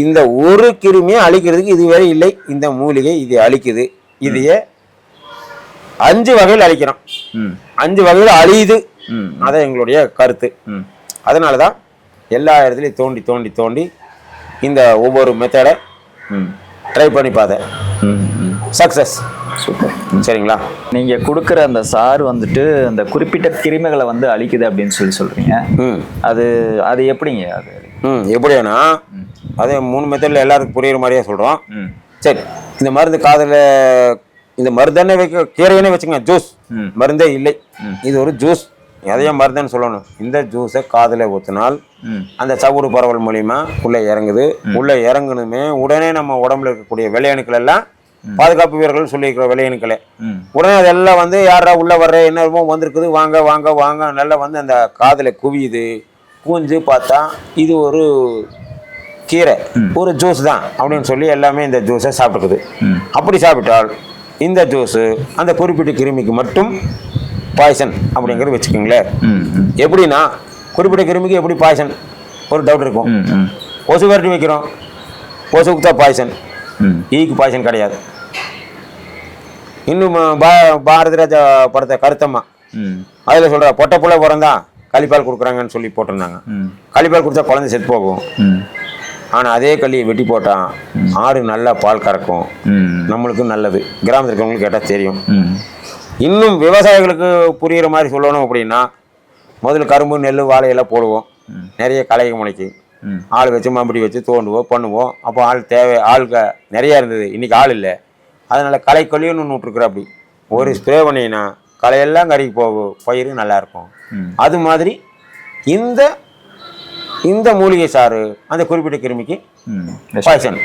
இந்த ஒரு கிருமியை அழிக்கிறதுக்கு இதுவரை இல்லை இந்த மூலிகை. இது அழிக்குது. இதையே 5 வகையில் அழிக்கிறோம், 5 வகையில் அழியுது. அதான் எங்களுடைய கருத்து. அதனால தான் எல்லா இடத்துலையும் தோண்டி தோண்டி தோண்டி இந்த ஒவ்வொரு மெத்தடை ட்ரை பண்ணி பார்த்தேன். சக்ஸஸ். சூப்பர். சரிங்களா? நீங்கள் கொடுக்குற அந்த சாறு வந்துட்டு அந்த குறிப்பிட்ட கிருமிகளை வந்து அழிக்குது அப்படின்னு சொல்கிறீங்க. அது அது எப்படிங்க? அது எப்படின்னா அதே 3 மெத்தடில் எல்லாருக்கும் புரியுற மாதிரியே சொல்கிறோம். சரி, இந்த மருந்து காதில், இந்த மருந்தானே வைக்க, கீரையானே வச்சுங்க, ஜூஸ் மருந்தே இல்லை, இது ஒரு ஜூஸ், எதையும் மருந்துன்னு சொல்லணும். இந்த ஜூஸை காதில் ஊற்றினால் அந்த சவுடு பரவல் மூலியமா உள்ளே இறங்குது. உள்ளே இறங்கணுமே உடனே நம்ம உடம்புல இருக்கக்கூடிய வெள்ளையணுக்கள் எல்லாம், பாதுகாப்பு வீரர்கள் சொல்லியிருக்கிற வெள்ளையணுக்களே, உடனே அதெல்லாம் வந்து யாரா உள்ள வர்ற என்னமோ வந்திருக்குது, வாங்க வாங்க வாங்க நல்லா வந்து அந்த காதில் குவியுது. குவிஞ்சு பார்த்தா இது ஒரு கீரை, ஒரு ஜூஸ் தான் அப்படின்னு சொல்லி எல்லாமே இந்த ஜூஸை சாப்பிட்டுக்குது. அப்படி சாப்பிட்டால் இந்த ஜூஸு அந்த குறிப்பிட்ட கிருமிக்கு மட்டும் பாய்சன் அப்படிங்கிறது வச்சுக்கோங்களேன். எப்படின்னா குறிப்பிட்ட கிருமிக்கு எப்படி பாய்சன் ஒரு டவுட் இருக்கும். கொசு விரட்டி வைக்கிறோம், கொசுக்கு தான் பாய்சன், ஈக்கு பாய்சன் கிடையாது. இன்னும் பாரதி ராஜா படத்தை கருத்தம்மா அதில் சொல்கிற பொட்டை புள்ள பிறந்தான் களிப்பால் கொடுக்குறாங்கன்னு சொல்லி போட்டிருந்தாங்க. களிப்பால் கொடுத்தா குழந்தை செத்து போகும். ஆனால் அதே களியை வெட்டி போட்டான் ஆடு நல்லா பால் கறக்கும், நம்மளுக்கும் நல்லது. கிராமத்தில் இருக்கிறவங்களுக்கு கேட்டால் தெரியும். இன்னும் விவசாயிகளுக்கு புரிகிற மாதிரி சொல்லணும் அப்படின்னா, முதல்ல கரும்பு, நெல், வாழையெல்லாம் போடுவோம், நிறைய களைக முளைக்கு ஆள் வச்சு மம்படி வச்சு தோண்டுவோம் பண்ணுவோம். அப்போ ஆள் தேவை, ஆளுக்கு நிறையா இருந்தது, இன்றைக்கி ஆள் இல்லை. அதனால் களை கொல்லின்னு ஒன்று விட்ருக்குற, அப்படி ஒரு ஸ்ப்ரே பண்ணிங்கன்னா களையெல்லாம் கறிக்கு போகும், பயிர் நல்லாயிருக்கும். அது மாதிரி இந்த இந்த மூலிகை சாறு அந்த குறிப்பிட்ட கிருமிக்கு பாய்சன்.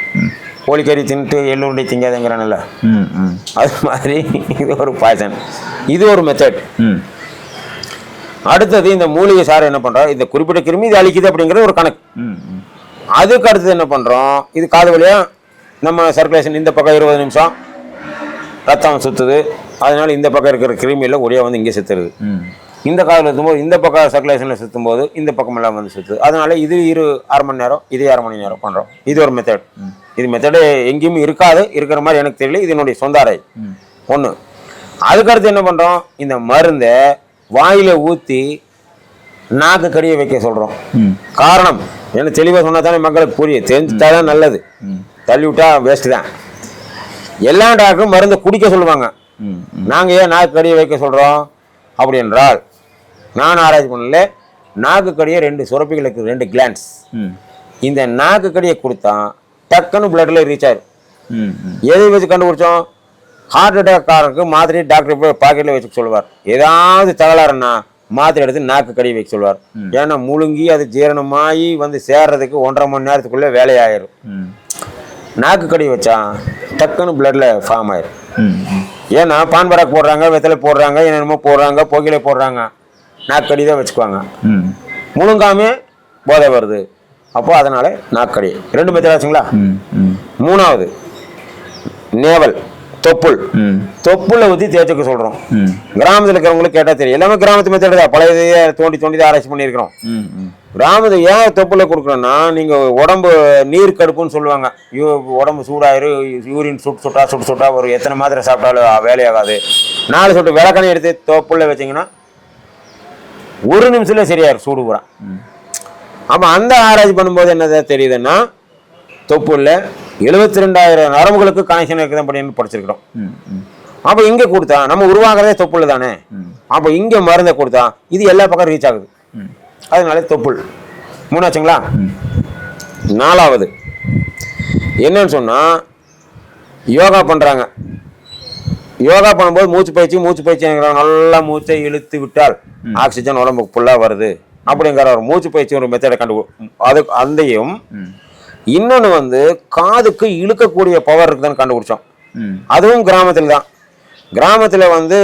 கோழிக்கறி தின்ட்டு எள்ளுருண்டை திங்காதங்கிறானல்ல, அது மாதிரி இது ஒரு பாய்சன். இது ஒரு மெத்தட். அடுத்தது இந்த மூலிகை சாறு என்ன பண்ணுறோம், இந்த குறிப்பிட்ட கிருமி இது அழிக்குது அப்படிங்கிறது ஒரு கணக்கு. அதுக்கு அடுத்தது என்ன பண்ணுறோம், இது காது வழியா நம்ம சர்க்குலேஷன், இந்த பக்கம் 20 நிமிஷம் ரத்தம் சுற்றுது, அதனால இந்த பக்கம் இருக்கிற கிருமியில் ஒரே வந்து இங்கே சுற்றுறது. இந்த காதில் சுற்றும்போது இந்த பக்கம் சர்க்குலேஷனில் சுற்றும் போது இந்த பக்கம் எல்லாம் வந்து சுற்றுது. அதனால இது 1/2 மணி நேரம், இதே 1/2 மணி நேரம் பண்ணுறோம். இது ஒரு மெத்தட். இது மெத்தடு எங்கேயும் இருக்காது, இருக்கிற மாதிரி எனக்கு தெரியல, இது என்னுடைய சொந்த அறை ஒன்று. அதுக்கடுத்து என்ன பண்ணுறோம், இந்த மருந்தை வாயில ஊற்றி நாக்கு கடியை வைக்க சொல்கிறோம். காரணம் என்ன தெளிவாக சொன்னா தானே மக்களுக்கு புரியும், தெரிஞ்சுட்டா தான் நல்லது, தள்ளி விட்டா வேஸ்ட்டு தான். எல்லா டாக்டரும் மருந்தை குடிக்க சொல்லுவாங்க, நாங்கள் ஏன் நாக்கு கடியை வைக்க சொல்கிறோம் அப்படி என்றால், நான் ஆராய்ச்சி பண்ணல, நாக்கு கடியை 2 சுரப்பிகளுக்கு 2 கிளான்ஸ், இந்த நாக்கு கடியை கொடுத்தா டக்குன்னு பிளட்டில் ரீச் ஆயிடும். எதை வச்சு கண்டுபிடிச்சோம், ஹார்ட் அட்டாக்காரருக்கு மாத்திரை டாக்டர் போய் பாக்கெட்டில் வச்சுக்க சொல்லுவார். ஏதாவது தகராறுன்னா மாத்திரை எடுத்து நாக்கு கடியை வைக்க சொல்லுவார். ஏன்னா முழுங்கி அது ஜீரணமாகி வந்து சேர்றதுக்கு 1.5 மணி நேரத்துக்குள்ளே வேலையாயிரும். நாக்கு கடி வச்சா டக்குன்னு பிளட்ல ஃபார்ம் ஆயிரும். ஏன்னா பான் பராக் போடுறாங்க, வெத்தலை போடுறாங்க, என்னென்னமோ போடுறாங்க, புகையிலை போடுறாங்க, நாக்கடி தான் வச்சுக்குவாங்க. முழுங்காமே போதை வருது. அப்போ அதனால நாக்கடி 2 மெத்தட் ஆச்சுங்களா. 3வது நேவல், தொப்புள். தொப்புளை ஊற்றி தேய்ச்சிக்க சொல்கிறோம். கிராமத்தில் இருக்கிறவங்களுக்கு கேட்டால் தெரியும், எல்லாமே கிராமத்து மெத்தட் தான், பழைய தோண்டி தோண்டி தான் ஆராய்ச்சி பண்ணியிருக்கிறோம். கிராமத்தில் ஏன் தொப்புளை கொடுக்குறோன்னா, நீங்கள் உடம்பு நீர் கடுப்புன்னு சொல்லுவாங்க, உடம்பு சூடாயிரு, யூரின் சுட்டு சுட்டா ஒரு எத்தனை மாத்திரை சாப்பிட்டாலும் வேலையாகாது. 4 சொட்டு விளக்கணை எடுத்து தொப்புள்ள வச்சிங்கன்னா 1 நிமிஷத்துல சரியாயிரும் சூடு பூரா. அப்போ அந்த ஆராய்ச்சி பண்ணும்போது என்ன தெரியுதுன்னா, தொப்புள்ள 72,000 நரம்புகளுக்கு கனெக்ஷன் இருக்குது அப்படின்னு படிச்சிருக்கிறோம். அப்போ இங்கே கொடுத்தா நம்ம உருவாகிறதே தொப்புள்ள தானே, அப்போ இங்கே மருந்தை கொடுத்தா இது எல்லா பக்கம் ரீச் ஆகுது. அதனால தொப்புள் 3 ஆச்சுங்களா. 4வது என்னன்னு சொன்னா, யோகா பண்றாங்க. யோகா பண்ணும்போது மூச்சு பயிற்சி நல்லா மூச்சை இழுத்து விட்டால் ஆக்சிஜன் உடம்புக்கு ஃபுல்லாக வருது அப்படிங்கிற ஒரு மூச்சு பயிற்சி ஒரு மெத்தடை அந்தையும் இன்னொன்று வந்து காதுக்கு இழுக்கக்கூடிய பவர் இருக்குதுன்னு கண்டுபிடிச்சோம். அதுவும் கிராமத்தில் வந்து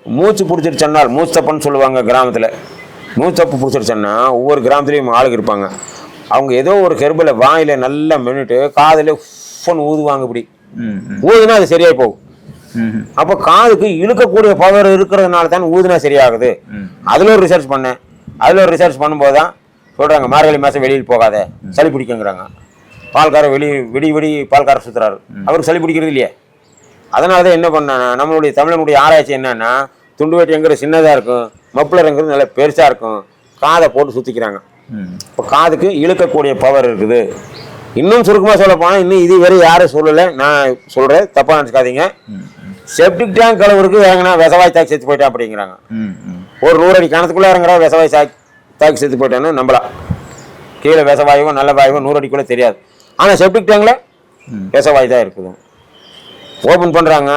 மூச்சு பிடிச்சிட்டு சொன்னால் மூச்சப்பன்னு சொல்லுவாங்க. கிராமத்தில் மூச்சப்பு பிடிச்சிட்டு சொன்னால் ஒவ்வொரு கிராமத்துலேயும் ஆளுங்க இருப்பாங்க. அவங்க ஏதோ ஒரு ஹெர்பில் வாயில நல்லா மென்னுட்டு காதில் ஃபோன் ஊதுவாங்க. இப்படி ஊதுனா அது சரியாகி போகும். அப்போ காதுக்கு இழுக்கக்கூடிய பவர் இருக்கிறதுனால தான் ஊதுனா சரியாகுது. அதில் ஒரு ரிசர்ச் பண்ணேன். ரிசர்ச் பண்ணும்போது தான் சொல்கிறாங்க மார்கழி மாதம் வெளியில் போகாத சளி பிடிக்குங்கிறாங்க. பால்காரர் விடி பால்காரர் சுற்றுறாரு, அவருக்கு சளி பிடிக்கிறது இல்லையே. அதனால தான் என்ன பண்ணேன்னா நம்மளுடைய தமிழனுடைய ஆராய்ச்சி என்னன்னா துண்டு வேட்டிங்கிற சின்னதாக இருக்கும், மப்ளருங்கிறது நல்ல பெருசாக இருக்கும், காதை போட்டு சுற்றிக்கிறாங்க. இப்போ காதுக்கு இழுக்கக்கூடிய பவர் இருக்குது. இன்னும் சுருக்கமாக சொல்ல போனால் இன்னும் இது வரை யாரும் சொல்லலை, நான் சொல்கிறேன், தப்பாக நினச்சிக்காதீங்க. செப்டிக் டேங்க் கலவருக்கு இறங்கினா விஷவாய் தாக்கி செத்து போயிட்டா அப்படிங்கிறாங்க. ஒரு 100 அடி கிணத்துக்குள்ளே இறங்குறா விஷவாய் தாக்கி செத்து போயிட்டான்னு நம்பலாம். கீழே விஷவாயுவோ நல்ல வாயுவோ 100 அடிக்குள்ளே தெரியாது. ஆனால் செப்டிக் டேங்கில் விஷவாய் தான் இருக்குது. ஓப்பன் பண்ணுறாங்க,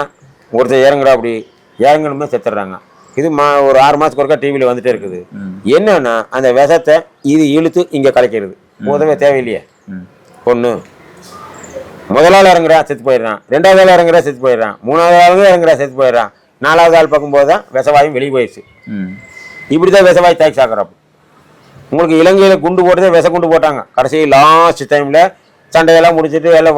ஒருத்தர் இறங்குறா, அப்படி இறங்கணுமே செத்துடுறாங்க. இது ஒரு 6 மாதத்துக்கு ஒருக்கா டிவியில் வந்துட்டே இருக்குது. என்னன்னா அந்த விஷத்தை இது இழுத்து இங்கே கலைக்கிறது. உதவே தேவையில்லையே. ஒன்று முதலாள் இறங்குறா செத்து போயிடுறான், 2வது ஆள் இறங்குறா செத்து போயிடுறான், 3வது ஆள் இறங்குறா செத்து போயிடுறான், 4வது ஆள் பார்க்கும்போது தான் விஷவாயும் வெளியே போயிடுச்சு. இப்படி தான் விஷவாய் தாக்கி சாக்குறப்போ உங்களுக்கு இலங்கையில் குண்டு போட்டதே விஷ குண்டு போட்டாங்க. கடைசி லாஸ்ட் டைமில் சண்டையெல்லாம் முடிச்சுட்டு எல்லாம்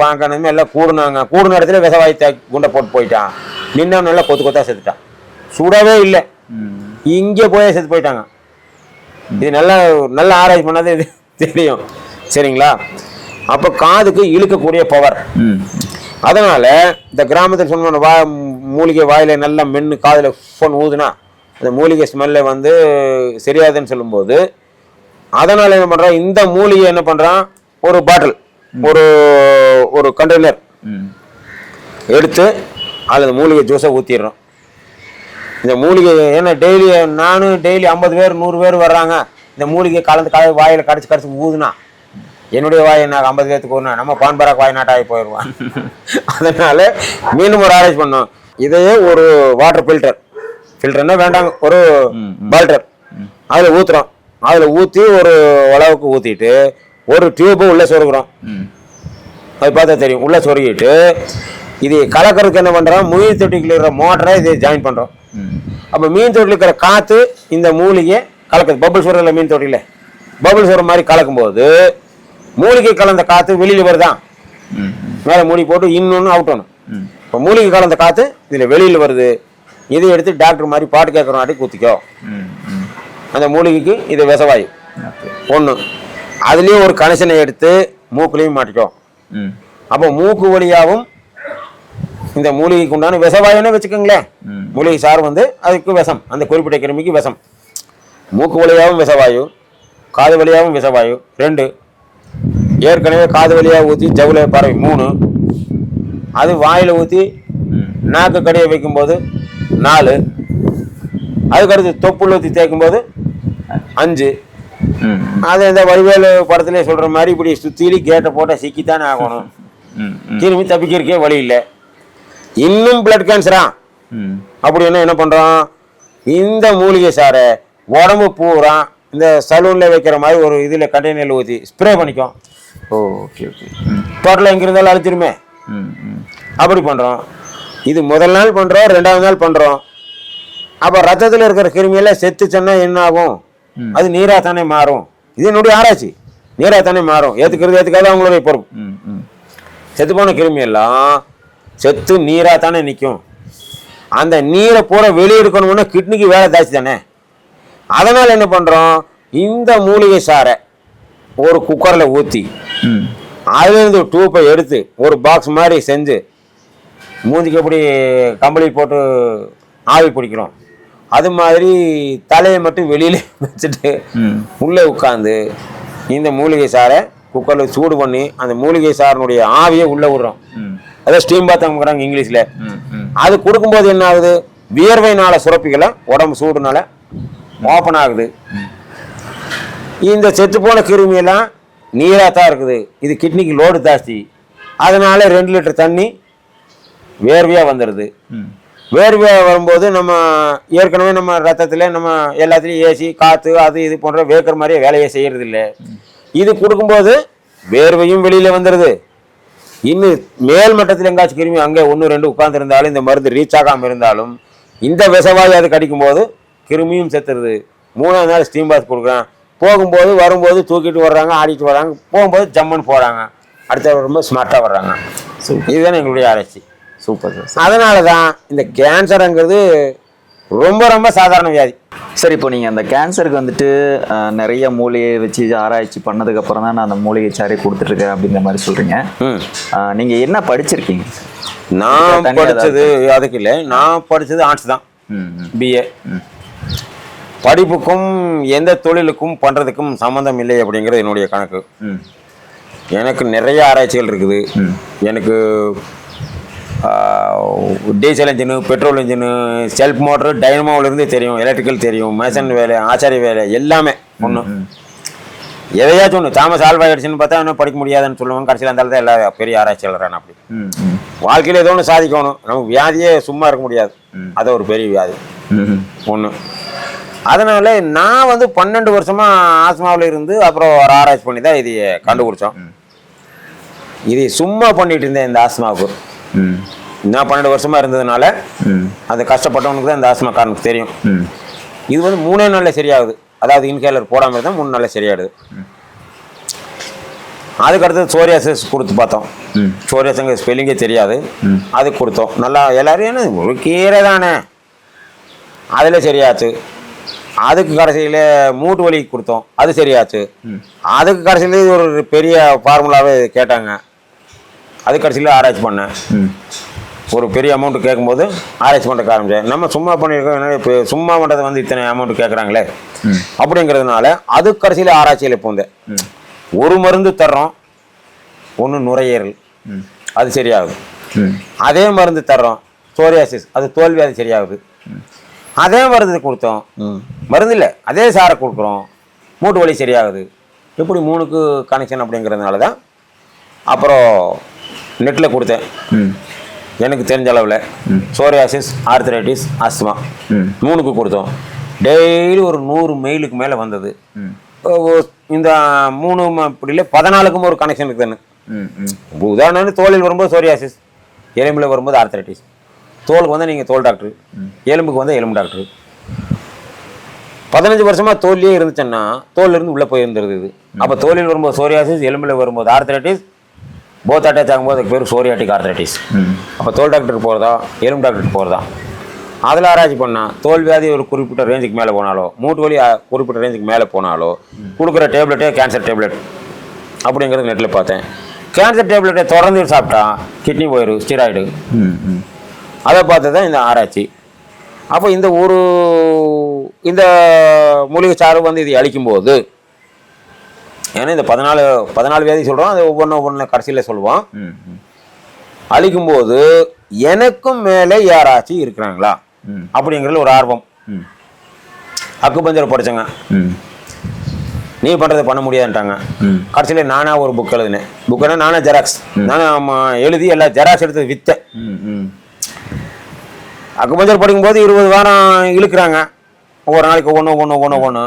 வாங்கணுமே எல்லாம் கூடுன இடத்துல விஷவாய் தாக்கி குண்டை போட்டு போயிட்டான். நின்னா நல்லா கொத்தா செத்துட்டான். சுடவே இல்லை, இங்கே போய் செத்து போயிட்டாங்க. இது நல்ல ஆராய்ச்சி பண்ணாது இது தெரியும். சரிங்களா? அப்போ காதுக்கு இழுக்கக்கூடிய பவர். அதனால இந்த கிராமத்தில் சொன்ன மூலிகை வாயில நல்லா மென்று காதில் ஃபோன் ஊதுனா அந்த மூலிகை ஸ்மெல்ல வந்து சரியாதுன்னு சொல்லும்போது அதனால என்ன பண்றான், இந்த மூலிகை என்ன பண்றான், ஒரு பாட்டில் ஒரு கண்டெய்னர் எடுத்து அதில் மூலிகை ஜூஸை ஊற்றிடுறோம். இந்த மூலிகை ஏன்னா நானும் டெய்லி 50 பேர் 100 பேர் வர்றாங்க. இந்த மூலிகை கலந்து வாயில் கடிச்சு ஊதுனா என்னுடைய வாய் என்ன 50 பேர்த்துக்கு ஊதுனா நம்ம பான்பராக் வாய் நாட்டாகி போயிடுவான். அதனால மீண்டும் ஒரு ஆராய்ச்சி பண்ணோம். இதையே ஒரு வாட்டர் ஃபில்டர்னா வேண்டாங்க, ஒரு பால்டர் அதில் ஊற்றுறோம். அதில் ஊற்றி ஒரு அளவுக்கு ஊற்றிட்டு ஒரு டியூப்பு உள்ளே சொருகிறோம். அது பார்த்தா தெரியும். உள்ளே சொருகிட்டு இது கலக்கிறதுக்கு என்ன பண்ணுறோம், மீன் தொட்டிக்குள்ள இருக்கிற மோட்டரை இதை ஜாயின் பண்ணுறோம். அப்போ மீன் தொட்டில் இருக்கிற காற்று இந்த மூலிகை கலக்குது. பபுள் சோறு இல்லை, மீன் தொட்டியில் பபுள் சோறு மாதிரி கலக்கும்போது மூலிகை கலந்த காற்று வெளியில் வருதான். மேலே மூலிகை போட்டு இன்னொன்று அவுட்டணும். இப்போ மூலிகை கலந்த காற்று இதில் வெளியில் வருது. இதை எடுத்து டாக்டர் மாதிரி பாட்டு கேட்குற நாட்டி ஊற்றிக்கோ. அந்த மூலிகைக்கு இது விஷவாயு ஒன்று. அதுலேயும் ஒரு கனெக்ஷனை எடுத்து மூக்குலையும் மாட்டிக்கோ. அப்போ மூக்கு வழியாகவும் இந்த மூலிகைக்கு உண்டான விஷவாயுன்னு வச்சுக்கோங்களேன். மூலிகை சார் வந்து அதுக்கு விஷம், அந்த குறிப்பிட்ட கிருமிக்கு விஷம். மூக்கு வழியாகவும் விஷவாயு, காது வழியாகவும் விஷவாயு 2. ஏற்கனவே காது வழியாக ஊற்றி ஜவுல பறவை 3. அது வாயில் ஊற்றி நாக்கு கடியை வைக்கும்போது 4. அதுக்கடுத்து தொப்புள் ஊற்றி தேய்க்கும்போது 5. அது இந்த வடிவேலு படத்திலே சொல்கிற மாதிரி இப்படி சுற்றிலி கேட்டை போட்டால் சிக்கித்தானே ஆகணும். கிருமி தப்பிக்கிறக்கே வழி இல்லை. இன்னும் பிளட் கேன்சரா அப்படின்னு என்ன பண்ணுறோம், இந்த மூலிகை சாரை உடம்பு பூரா இந்த சலூனில் வைக்கிற மாதிரி ஒரு இதில் கண்டெய்னரில் ஊற்றி ஸ்ப்ரே பண்ணிக்கும். Okay okay. டோட்டலாக எங்கே இருந்தாலும் அழிச்சிருமே. அப்படி பண்ணுறோம். இது முதல் நாள் பண்ணுறோம், 2வது நாள் பண்ணுறோம். அப்போ ரத்தத்தில் இருக்கிற கிருமியெல்லாம் செத்துச்சுன்னா என்ன ஆகும், அது நீராக தானே மாறும். இது என்னுடைய ஆராய்ச்சி. நீராக தானே மாறும். ஏற்றுக்காது அவங்களுடைய பொறுப்பு. செத்து போன கிருமியெல்லாம் செத்து நீராக தானே நிற்கும். அந்த நீரை பூரா வெளியே எடுக்கணும்னா கிட்னிக்கு வேலை தாச்சு தானே. அதனால் என்ன பண்ணுறோம், இந்த மூலிகை சாரை ஒரு குக்கரில் ஊற்றி அதுலேருந்து டூப்பை எடுத்து ஒரு பாக்ஸ் மாதிரி செஞ்சு மூஞ்சிக்கு எப்படி கம்பளி போட்டு ஆவி பிடிக்கிறோம் அது மாதிரி தலையை மட்டும் வெளியில வச்சுட்டு உள்ளே உட்காந்து இந்த மூலிகை சாரை குக்கரில் சூடு பண்ணி அந்த மூலிகை சாரனுடைய ஆவியை உள்ளே விடுறோம். அதாவது ஸ்டீம் பாத்ங்கிறாங்க இங்கிலீஷில். அது கொடுக்கும்போது என்ன ஆகுது, வியர்வைனால சுரப்பிகளை உடம்பு சூடுனால ஓப்பன் ஆகுது. இந்த செத்து போன கிருமியெல்லாம் நீராக தான் இருக்குது. இது கிட்னிக்கு லோடு ஜாஸ்தி. அதனால 2 லிட்டர் தண்ணி வேர்வையாக வந்துடுது. வேர்வையாக வரும்போது நம்ம ஏற்கனவே நம்ம ரத்தத்தில் நம்ம எல்லாத்துலேயும் ஏசி காற்று அது இது போன்ற வேர்க்கிற மாதிரியே வேலையை செய்கிறது இல்லை. இது கொடுக்கும்போது வேர்வையும் வெளியில் வந்துடுது. இன்னும் மேல் மட்டத்தில் எங்காச்சும் கிருமி அங்கே 1-2 உட்கார்ந்துருந்தாலும் இந்த மருந்து ரீச் ஆகாமல் இருந்தாலும் இந்த விஷவாயு அது கடிக்கும்போது கிருமியும் செத்துருது. 3ஆவது நாள் ஸ்டீம் பாத் கொடுக்குறேன். போகும்போது வரும்போது தூக்கிட்டு வர்றாங்க, ஆடிட்டு வர்றாங்க, போகும்போது ஜம்முன்னு போகிறாங்க, அடுத்த ரொம்ப ஸ்மார்ட்டாக வர்றாங்க. இதுதானே எங்களுடைய ஆராய்ச்சி. Super sir. அதனால தான் இந்த கேன்சருங்கிறது ரொம்ப ரொம்ப சாதாரண வியாதி. சார் இப்போ நீங்கள் அந்த கேன்சருக்கு வந்துட்டு நிறைய மூலிகையை வச்சு ஆராய்ச்சி பண்ணதுக்கப்புறம் தான் நான் அந்த மூலிகை சாரி கொடுத்துட்ருக்கேன் அப்படிங்கிற மாதிரி சொல்கிறீங்க. நீங்கள் என்ன படிச்சிருக்கீங்க? நான் படித்தது அதுக்கு இல்லை, நான் படித்தது ஆர்ட்ஸ் தான், பிஏ. படிப்புக்கும் எந்த தொழிலுக்கும் பண்ணுறதுக்கும் சம்மந்தம் இல்லை அப்படிங்கிறது என்னுடைய கணக்கு. எனக்கு நிறைய ஆராய்ச்சிகள் இருக்குது. எனக்கு diesel engine, petrol engine, self motor, டைனமோவிலேருந்து தெரியும், எலக்ட்ரிக்கல் தெரியும், மேசன் வேலை, ஆச்சாரிய வேலை எல்லாமே ஒன்று. எதையாச்சும் ஒன்று தாமஸ் ஆல்வா எடிசன் பார்த்தா இன்னும் படிக்க முடியாதுன்னு சொல்லுவாங்க. கடைசியில் அந்த தான் எல்லா பெரிய ஆராய்ச்சியாளரான. அப்படி வாழ்க்கையில் ஏதோ ஒன்று சாதிக்கணும். நமக்கு வியாதியே சும்மா இருக்க முடியாது, அது ஒரு பெரிய வியாதி ஒன்று. அதனால நான் 12 வருஷமாக ஆஸ்மாவில் இருந்து அப்புறம் ஒரு ஆராய்ச்சி பண்ணி தான் இது கண்டுபிடிச்சோம். இது சும்மா பண்ணிட்டு இருந்தேன் இந்த ஆஸ்மாவுக்கு. நான் 12 வருஷமாக இருந்ததுனால அது கஷ்டப்பட்டவனுக்கு தான் இந்த ஆஸ்மா காரணம் தெரியும். இது 3 நாளில் சரியாகுது. அதாவது இன்ஹேலர் போடாமல் இருந்தால் 3 நாளில் சரியாயிடுது. அதுக்கடுத்தது சோரியாசிஸ் கொடுத்து பார்த்தோம். சோரியாசிங்க ஸ்பெல்லிங்கே தெரியாது, அது கொடுத்தோம். நல்லா எல்லோரும் என்ன ஒரு கீரை தானே, அதில் சரியாச்சு. அதுக்கு கடைசியில் மூட்டு வலி கொடுத்தோம், அது சரியாச்சு. அதுக்கு கடைசியில் ஒரு பெரிய ஃபார்முலாவே கேட்டாங்க, அது கடைசியில் ஆராய்ச்சி பண்ணேன். ஒரு பெரிய அமௌண்ட்டு கேட்கும்போது ஆராய்ச்சி பண்ணுறதுக்கு ஆரம்பித்தேன். நம்ம சும்மா பண்ணியிருக்கோம், இப்போ சும்மா பண்ணுறது இத்தனை அமௌண்ட்டு கேட்குறாங்களே அப்படிங்கிறதுனால அது கடைசியில் ஆராய்ச்சியில் போந்தேன். ஒரு மருந்து தர்றோம், ஒன்று நுரையீரல், அது சரியாகுது. அதே மருந்து தர்றோம் சோரியாசிஸ், அது தோல்வியாதி சரியாகுது. அதே மருந்து கொடுத்தோம், மருந்து இல்லை அதே சாரை கொடுக்குறோம், மூட்டு வலி சரியாகுது. இப்படி 3க்கு கனெக்ஷன் அப்படிங்கிறதுனால தான் அப்புறம் நெட்டில் கொடுத்தேன். எனக்கு தெரிஞ்ச அளவில் சோரியாசிஸ், ஆர்த்ரைட்டிஸ், ஆஸ்மா 3க்கு கொடுத்தோம். டெய்லி ஒரு 100 மெயிலுக்கு மேலே வந்தது. இந்த 3 இப்படியில் 14க்கும் ஒரு கனெக்ஷன் இருக்குதுன்னு. உதாரணம் தோலில் வரும்போது சோரியாசிஸ், எலும்பில் வரும்போது ஆர்த்ரைட்டிஸ். தோலுக்கு நீங்கள் தோல் டாக்டர், எலும்புக்கு எலும்பு டாக்டர். 15 வருஷமாக தோல்லையே இருந்துச்சுன்னா தோல்லேருந்து உள்ளே போய் இருந்துருது இது. அப்போ தோலில் வரும்போது சோரியாசிஸ், எலும்பில் வரும்போது ஆர்த்ரைட்டிஸ், போத் அட்டாச் ஆகும்போது அதுக்கு பேர் சோரியாட்டிக் ஆர்த்ரைட்டிஸ். அப்போ தோல் டாக்டருக்கு போகிறதா எலும்பு டாக்டருக்கு போகிறதா அதில் ஆராய்ச்சி பண்ணால் தோல் வியாதி ஒரு குறிப்பிட்ட ரேஞ்சுக்கு மேலே போனாலோ, மூட்டு வலி குறிப்பிட்ட ரேஞ்சுக்கு மேலே போனாலோ கொடுக்குற டேப்லெட்டே கேன்சர் டேப்லெட் அப்படிங்கிறது நெட்டில் பார்த்தேன். கேன்சர் டேப்லெட்டை தொடர்ந்து சாப்பிட்டா கிட்னி போயிடும், ஸ்டீராய்டு. அதை பார்த்து தான் இந்த ஆராய்ச்சி. அப்போ இந்த மூலிகை சாறு இது அளிக்கும்போது, ஏன்னா இந்த 14 வியாதி சொல்கிறோம், அது ஒவ்வொன்று கடைசியில் சொல்லுவோம். அளிக்கும்போது எனக்கும் மேலே யாராச்சும் இருக்கிறாங்களா அப்படிங்கிறது ஒரு ஆர்வம். அக்குபஞ்சர் படித்தேங்க, நீ பண்ணுறதை பண்ண முடியாதுன்ட்டாங்க. கடைசியில் நானாக ஒரு புக் எழுதினேன். புக்குன்னா நானே ஜெராக்ஸ், நானே எழுதி எல்லாம் ஜெராக்ஸ் எடுத்து விற்றேன். அக்குபஞ்சர் படிக்கும்போது 20 வாரம் இழுக்கிறாங்க, ஒவ்வொரு நாளைக்கு ஒவ்வொன்று.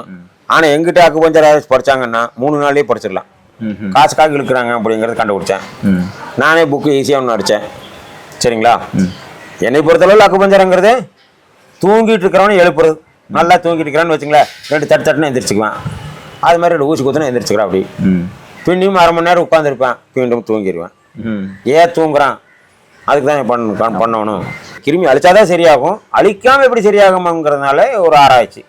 ஆனால் எங்கிட்ட அக்குபஞ்சர் படித்தாங்கன்னா 3 நாள்லேயே படிச்சிடலாம். காசுக்காக இழுக்கிறாங்க அப்படிங்கிறது கண்டுபிடிச்சேன். நானே புக்கு ஈஸியாக ஒன்று அடித்தேன். சரிங்களா? என்னை பொறுத்தளவில் அக்குபஞ்சருங்கிறது தூங்கிட்டு இருக்கிறவனே எழுப்புறது. நல்லா தூங்கிட்டு இருக்கிறான்னு வச்சுங்களேன், 2 தட்டுன்னு எந்திரிச்சுக்குவேன். அது மாதிரி 2 ஊசி குத்துனா எந்திரிச்சுக்கிறேன். அப்படி பின்னியும் 1/2 மணி நேரம் உட்காந்துருப்பேன், மீண்டும் தூங்கிடுவேன். ஏன் தூங்குறான்? அதுக்கு தான் பண்ணணும். கிருமி அழிச்சாதான் சரியாகும், அழிக்காமல் எப்படி சரியாகுங்கிறதுனால ஒரு ஆராய்ச்சி.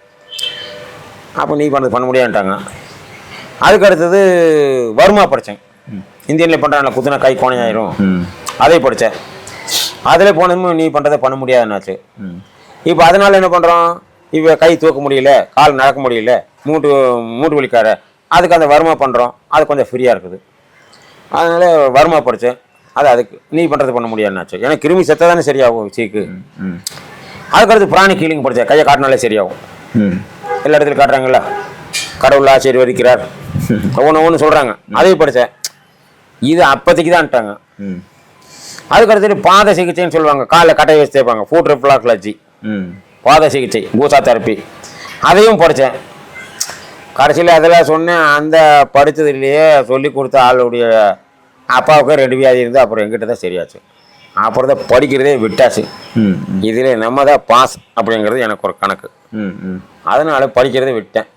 அப்போ நீ பண்ண முடியாதுட்டாங்க. அதுக்கு அடுத்தது வர்மா படித்தேன். இந்தியனில் பண்ணுறாங்க, குத்துனா கை கோணையாயிரும், அதை படித்தேன். அதில் போனதும் நீ பண்ணுறதை பண்ண முடியாதுன்னாச்சு. இப்போ அதனால் என்ன பண்ணுறோம், இப்போ கை தூக்க முடியல, கால் நடக்க முடியல, மூட்டு வலிக்கார, அதுக்கு அந்த வர்மா பண்ணுறோம். அது கொஞ்சம் ஃப்ரீயாக இருக்குது. அதனால் வர்மா படித்தேன். அதுக்கு நீ பண்ணுறது பண்ண முடியாதுன்னாச்சு. ஏன்னா கிருமி செத்த தானே சரியாகும் சீக்கு. அதுக்கடுத்து பிராணி ஹீலிங் படித்தேன். கையை காட்டினாலே சரியாகும். எல்லா இடத்துலையும் காட்டுறாங்களா, கடவுள் ஆசீர்வதிக்கிறார், ஒன்று சொல்கிறாங்க, அதையும் படித்தேன். இது அப்போதைக்கு தான்ட்டாங்க. அதுக்கு அடுத்துட்டு பாத சிகிச்சைன்னு சொல்லுவாங்க, காலில் கட்டையை வச்சு தேய்ப்பாங்க, ஃபுட் ரிஃப்ளாக்ஸாலஜி, பாத சிகிச்சை, பூசா தெரப்பி, அதையும் படித்தேன். கடைசியில் அதில் சொன்னேன், அந்த படித்ததுலேயே சொல்லி கொடுத்த ஆளுடைய அப்பாவுக்கு 2 வியாதி இருந்து அப்புறம் எங்கிட்ட தான் சரியாச்சு. அப்புறம் தான் படிக்கிறதே விட்டாச்சு. இதில் நம்ம தான் பாஸ் அப்படிங்கிறது எனக்கு ஒரு கணக்கு. அதனால் படிக்கிறதே விட்டேன்.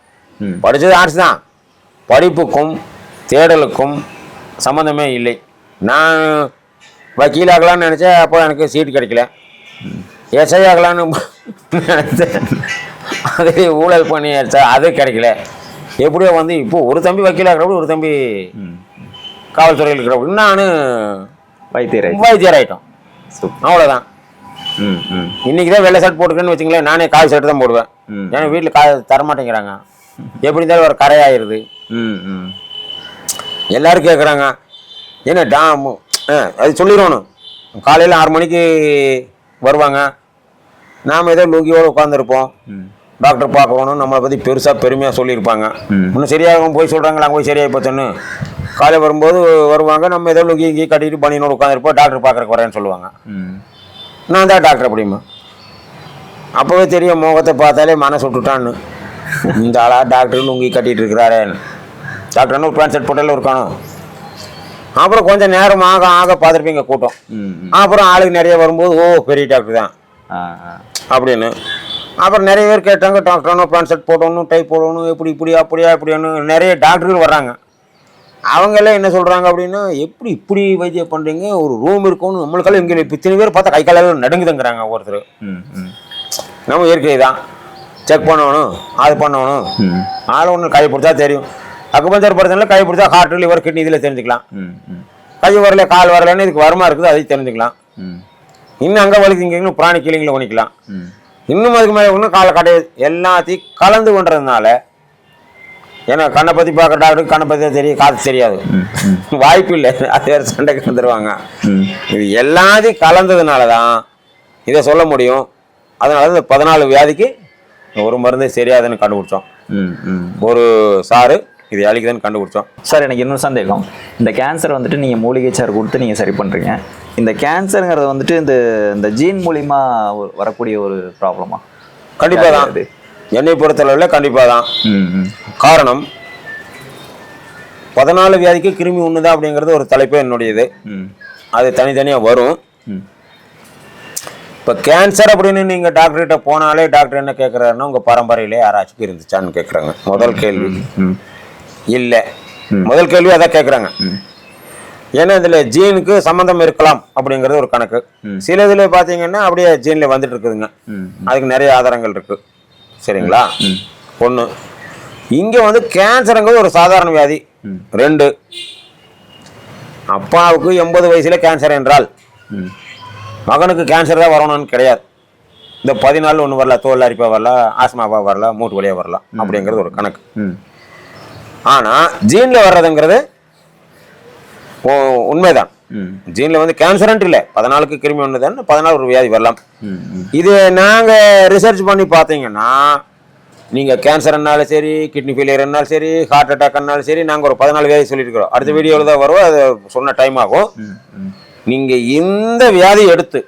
படித்தது ஆர்ட்ஸ் தான், படிப்புக்கும் தேடலுக்கும் சம்மந்தமே இல்லை. நான் வக்கீல் ஆகலான்னு நினச்சேன், அப்போ எனக்கு சீட்டு கிடைக்கல. எஸ்ஐ ஆகலான்னு நினச்சேன், அதே ஊழல் பண்ணி அது கிடைக்கல. எப்படியோ வந்து இப்போ ஒரு தம்பி வக்கீல் ஆகிறப்ப ஒரு தம்பி காவல்துறையில் இருக்கிறப்ப நான் வைத்தியர் ஆகிட்டோம். அவ்வளோதான். இன்னைக்கு தான் வெள்ளை ஷர்ட் போட்டுக்கன்னு வச்சுங்களேன், நானே கால் ஷர்ட் தான் போடுவேன். ஏன்னா வீட்டில் தரமாட்டேங்கிறாங்க, எப்படி இருந்தாலும் ஒரு கரையாயிருது. எல்லாரும் கேட்குறாங்க, ஏன்னா அது சொல்லிடணும். காலையில் 6 மணிக்கு வருவாங்க, நாம் ஏதோ லுங்கியோடு உட்காந்துருப்போம், டாக்டர் பார்க்கணும், நம்மளை பற்றி பெருசாக பெருமையாக சொல்லியிருப்பாங்க. இன்னும் சரியாகவும் போய் சொல்கிறாங்களா, அங்கே போய் சரியாகி போச்சோன்னு. காலையில் வரும்போது வருவாங்க, நம்ம ஏதோ லுங்கி இங்கேயும் கட்டிட்டு பனியோடு உட்காந்துருப்போம், டாக்டர் பார்க்குறக்கு வரேன்னு சொல்லுவாங்க. நான் தான் டாக்டர் அப்படிமா. அப்போவே தெரியும், முகத்தை பார்த்தாலே மனசு விட்டுட்டான்னு, இந்த ஆளாக டாக்டர் லுங்கி கட்டிகிட்டு இருக்கிறாரே. டாக்டர்னு ஒரு பேண்ட் ஷர்ட் போட்டாலும் இருக்கானோ. அப்புறம் கொஞ்சம் நேரம் ஆக பார்த்துருப்பீங்க கூட்டம். அப்புறம் ஆளுக்கு நிறைய வரும்போது, ஓ பெரிய டாக்டர் தான் அப்படின்னு. அப்புறம் நிறைய பேர் கேட்டாங்க, டாக்டர்னு பேண்ட் ஷர்ட் போடணும், டை போடணும், இப்படி அப்படியா இப்படின்னு நிறைய டாக்டர்கள் வர்றாங்க. அவங்கெல்லாம் என்ன சொல்கிறாங்க அப்படின்னா, எப்படி இப்படி வைத்தியம் பண்ணுறீங்க, ஒரு ரூம் இருக்கணும், நம்மளுக்கெல்லாம் இங்கே இத்தனை பேர் பார்த்தா கை காலையில் நடுங்குதுங்கிறாங்க ஒருத்தர். நம்ம இயற்கை தான், செக் பண்ணணும், அது பண்ணணும். ஆள் ஒன்று கை பிடிச்சா தெரியும். அக்குபஞ்சர் படுத்தனால கை பிடிச்சா ஹார்ட், லிவர், கிட்னி இதில் தெரிஞ்சுக்கலாம். கை வரல கால் வரலன்னு இதுக்கு வருமா இருக்குது, அதையும் தெரிஞ்சுக்கலாம். இன்னும் அங்கே வலிக்குங்க பிராணி கீழிங்களை பண்ணிக்கலாம். இன்னும் அதுக்கு மேலே ஒன்றும் காலை கடைய எல்லாத்தையும் கலந்து கொண்டதுனால, ஏன்னா கண்ணை பற்றி பார்க்குற டாக்டருக்கு கண்ணை பற்றி தான் தெரியும், காது தெரியாது, வாய்ப்பு இல்லை, அது வேறு சண்டைக்கு வந்துடுவாங்க. இது எல்லாத்தையும் கலந்ததுனால தான் இதை சொல்ல முடியும். அதனால இந்த 14 வியாதிக்கு ஒரு மருந்து சரியாதுன்னு கண்டுபிடிச்சோம். ஒரு சாறு இது அழிக்குதுன்னு கண்டுபிடிச்சோம். சார், எனக்கு இன்னொரு சந்தேகம். இந்த கேன்சர் வந்துட்டு நீங்கள் மூலிகை சாறு கொடுத்து நீங்கள் சரி பண்ணுறீங்க. இந்த கேன்சருங்கிறது வந்துட்டு இந்த ஜீன் மூலிமா வரக்கூடிய ஒரு ப்ராப்ளமா? கண்டிப்பாக தான், என்னை பொறுத்தளவில் கண்டிப்பாக தான். காரணம், 14 வியாதிக்கு கிருமி ஒன்று தான் அப்படிங்கிறது ஒரு தலைப்பே என்னுடையது. அது தனித்தனியாக வரும். இப்போ கேன்சர் அப்படின்னு நீங்கள் டாக்டர்கிட்ட போனாலே டாக்டர் என்ன கேட்குறாருன்னா, உங்கள் பரம்பரையிலே யாராச்சும் இருந்துச்சான்னு கேட்குறாங்க. முதல் கேள்வி இல்லை, முதல் கேள்வி அதான் கேட்குறாங்க. ஏன்னா இதில் ஜீனுக்கு சம்மந்தம் இருக்கலாம் அப்படிங்கிறது ஒரு கணக்கு. சில இதில் பார்த்தீங்கன்னா அப்படியே ஜீனில் வந்துட்டு இருக்குதுங்க, அதுக்கு நிறைய ஆதாரங்கள் இருக்கு. சரிங்களா? ஒன்று, இங்கே வந்து கேன்சருங்கிறது ஒரு சாதாரண வியாதி. 2, அப்பாவுக்கு 80 வயசுல கேன்சர் என்றால் மகனுக்கு கேன்சர் தான் வரணும்னு கிடையாது. இந்த 14 ஒன்று வரல, தோல் அரிப்பா வரல, ஆஸ்மாவா வரல, மூட்டு வழியாக வரலாம் அப்படிங்கிறது ஒரு கணக்கு. ஆனால் ஜீனில் வர்றதுங்கிறது உண்மைதான். ஜீனில் வந்து கேன்சர்ன்ட்டு இல்லை, 14க்கு கிருமி ஒன்று தான், 14 ஒரு வியாதி வரலாம். இது நாங்கள் ரிசர்ச் பண்ணி பார்த்தீங்கன்னா, நீங்கள் கேன்சர்னாலும் சரி, கிட்னி ஃபெயிலியர்னாலும் சரி, ஹார்ட் அட்டாக்னாலும் சரி, நாங்கள் ஒரு 14 வியாதி சொல்லியிருக்கிறோம். அடுத்த வீடியோவில் தான் வரும், அது சொன்ன டைம் ஆகும். நீங்கள் இந்த வியாதி எடுத்து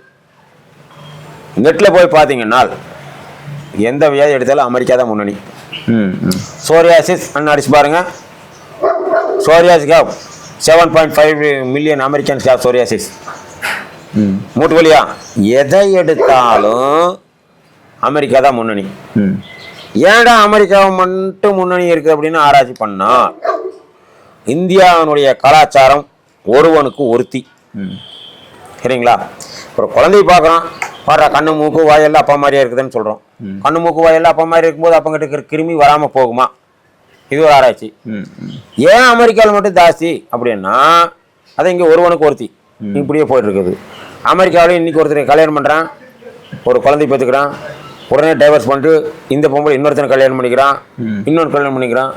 நெட்டில் போய் பார்த்தீங்கன்னா, எந்த வியாதி எடுத்தாலும் அமெரிக்கா தான் முன்னணி. சோரியாசிஸ் அடிச்சு பாருங்க, psoriasis 7.5 million Americans have psoriasis. மூட்டு வலியா எதை எடுத்தாலும் அமெரிக்கா தான் முன்னணி. ஏன்டா அமெரிக்காவை மட்டும் முன்னணி இருக்குது அப்படின்னு ஆராய்ச்சி பண்ணா, இந்தியாவினுடைய கலாச்சாரம் ஒருவனுக்கு ஒருத்தி. சரிங்களா? ஒரு குழந்தைய பார்க்குறான், பாடுறா கண்ணு மூக்கு வாயெல்லாம் அப்பா மாதிரியா இருக்குதுன்னு சொல்கிறோம். கண்ணு மூக்கு வாயெல்லாம் அப்பா மாதிரி இருக்கும்போது அப்பங்கிட்ட இருக்கிற கிருமி வராமல் போகுமா? இது ஒரு ஆராய்ச்சி. ஏன் அமெரிக்காவில் மட்டும் ஜாஸ்தி அப்படின்னா, அதை இங்கே ஒருவனுக்கு ஒருத்தி இப்படியே போயிட்டு இருக்குது. அமெரிக்காவிலையும் இன்னைக்கு ஒருத்தர் கல்யாணம் பண்ணுறான், ஒரு குழந்தை பெற்றுக்கிறான், உடனே டைவர்ஸ் பண்ணிட்டு இந்த பொம்பளை இன்னொருத்தனை கல்யாணம் பண்ணிக்கிறான், இன்னொரு கல்யாணம் பண்ணிக்கிறான்.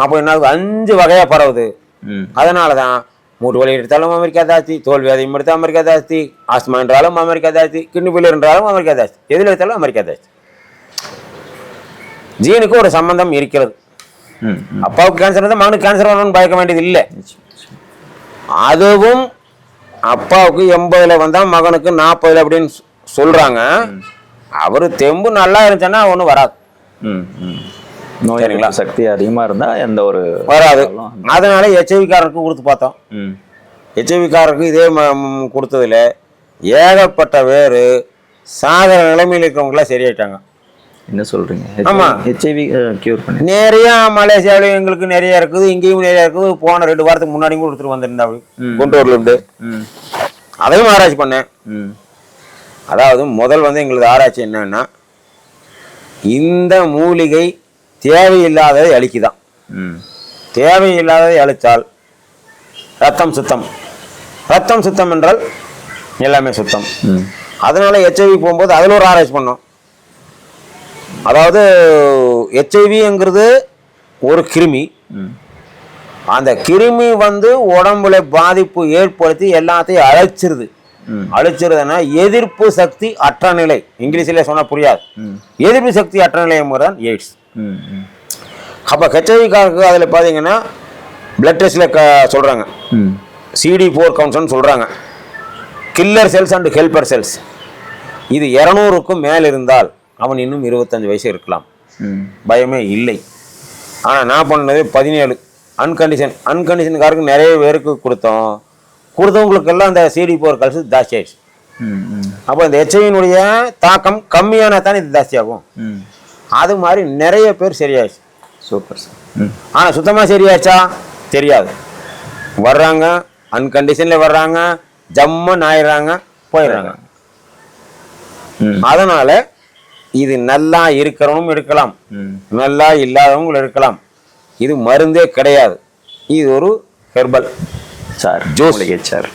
அப்போ என்ன 5 வகையாக பரவுது. அதனால தான் மூட்டு வலி எடுத்தாலும் அமெரிக்கா ஜாஸ்தி, தோல் வியாதியும் எடுத்தாலும் அமெரிக்கா ஜாஸ்தி, ஆஸ்மா என்றாலும் அமெரிக்கா ஜாஸ்தி, கிட்னி ஃபெயிலியர் என்றாலும் அமெரிக்கா ஜாஸ்தி, எதில் எடுத்தாலும் அமெரிக்கா ஜாஸ்தி. ஜீனுக்கு ஒரு சம்பந்தம் இருக்கிறது. அப்பாவுக்கு கேன்சர் இருந்தால் மகனுக்கு கேன்சர் வரணும்னு பயக்க வேண்டியது இல்லை. அதுவும் அப்பாவுக்கு 80ல் வந்தால் மகனுக்கு 40 அப்படின்னு சொல்கிறாங்க. அவர் தெம்பு நல்லா இருந்துச்சுன்னா ஒன்றும் வராது. நோய் எதிர்ப்பு சக்தி அதிகமாக இருந்தால் எந்த ஒரு வராது. அதனால ஹெச்ஐவிக்காரருக்கு கொடுத்து பார்த்தோம். ஹெச்ஐவிக்காரருக்கு இதே கொடுத்ததில் ஏகப்பட்ட பேர் சாகர நிலைமையில் இருக்கிறவங்களாம் சரியாயிட்டாங்க. என்ன சொல்கிறீங்க? ஆமாம், ஹெச்ஐவி க்யூர் பண்ணி நிறையா மலேசியாவிலையும் எங்களுக்கு நிறைய இருக்குது, இங்கேயும் நிறைய இருக்குது. போன 2 வாரத்துக்கு முன்னாடியும் கொடுத்துட்டு வந்திருந்தாங்க குண்டூர்லேருந்து. அதையும் ஆராய்ச்சி பண்ணேன். அதாவது முதல் எங்களுக்கு ஆராய்ச்சி என்னன்னா, இந்த மூலிகை தேவையில்லாததை அழிக்குதான். தேவையில்லாததை அழித்தால் ரத்தம் சுத்தம். ரத்தம் சுத்தம் என்றால் எல்லாமே சுத்தம். அதனால ஹெச்ஐவி போகும்போது அதில் ஒரு ஆராய்ச்சி பண்ணோம். அதாவது ஹெச்ஐவிங்கிறது ஒரு கிருமி. அந்த கிருமி உடம்புல பாதிப்பு ஏற்படுத்தி எல்லாத்தையும் அழிச்சிருது. அழிச்சிருதுன்னா எதிர்ப்பு சக்தி அற்ற நிலை. இங்கிலீஷ்ல சொன்னா புரியாது. எதிர்ப்பு சக்தி அற்ற நிலை தான் எய்ட்ஸ். அப்போ ஹெச்ஐவிக்காருக்கு அதில் பார்த்தீங்கன்னா பிளட் டெஸ்ட்ல சொல்றாங்க CD4 கவுண்ட்ஸ்னு சொல்றாங்க. Killer cells and helper cells. இது 200க்கும் மேல் இருந்தால் அவன் இன்னும் 25 வயசு இருக்கலாம், பயமே இல்லை. ஆனால் நான் பண்ணது 17 அன்கண்டிஷனுக்காருக்கு நிறைய பேருக்கு கொடுத்தோம். கொடுத்தவங்களுக்கெல்லாம் அந்த CD4 கல்ஸ் ஜாஸ்தி ஆயிடுச்சு. அப்போ இந்த ஹெச்ஐவியினுடைய தாக்கம் கம்மியான தானே இது ஜாஸ்தியாகும். அது மாதிரி நிறைய பேர் சரியாயிடுச்சு. Super sir. ஆனால் சுத்தமாக சரியாச்சா தெரியாது. வர்றாங்க, அன்கண்டிஷனில் வர்றாங்க, ஜம்மன் ஆயிடுறாங்க, போயிடுறாங்க. அதனால இது நல்லா இருக்கிறவனும் இருக்கலாம், நல்லா இல்லாதவங்களும் இருக்கலாம். இது மருந்தே கிடையாது. இது ஒரு ஹெர்பல் சார், ஜூஸ். சார்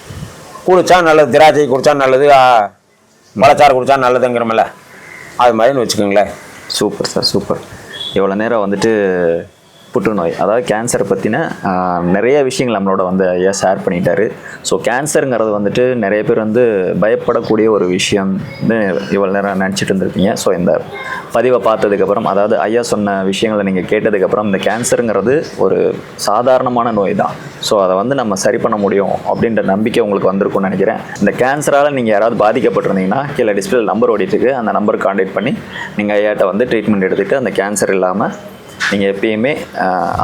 குடிச்சா நல்லது, திராட்சை குடிச்சா நல்லது, பழச்சாறு குடிச்சா நல்லதுங்கிறமல்ல, அது மாதிரின்னு வச்சுக்கோங்களேன். Super sir, super. இவ்வளோ நேரம் புற்றுநோய், அதாவது கேன்சரை பற்றின நிறைய விஷயங்கள் நம்மளோட ஐயா ஷேர் பண்ணிட்டாரு. ஸோ கேன்சருங்கிறது நிறைய பேர் பயப்படக்கூடிய ஒரு விஷயம்னு இவ்வளோ நேரம் நினச்சிட்டு இருந்திருப்பீங்க. ஸோ இந்த பதிவை பார்த்ததுக்கப்புறம், அதாவது ஐயா சொன்ன விஷயங்களை நீங்கள் கேட்டதுக்கப்புறம், இந்த கேன்சருங்கிறது ஒரு சாதாரணமான நோய் தான். ஸோ அதை நம்ம சரி பண்ண முடியும் அப்படின்ற நம்பிக்கை உங்களுக்கு வந்திருக்கும்னு நினைக்கிறேன். இந்த கேன்சரால் நீங்கள் யாராவது பாதிக்கப்பட்டிருந்தீங்கன்னா கீழே டிஸ்பிளே நம்பர் ஓடிட்டுருக்கு, அந்த நம்பருக்கு கான்டாக்ட் பண்ணி நீங்கள் ஐயாட்ட ட்ரீட்மெண்ட் எடுத்துகிட்டு அந்த கேன்சர் இல்லாமல் நீங்கள் எப்பயுமே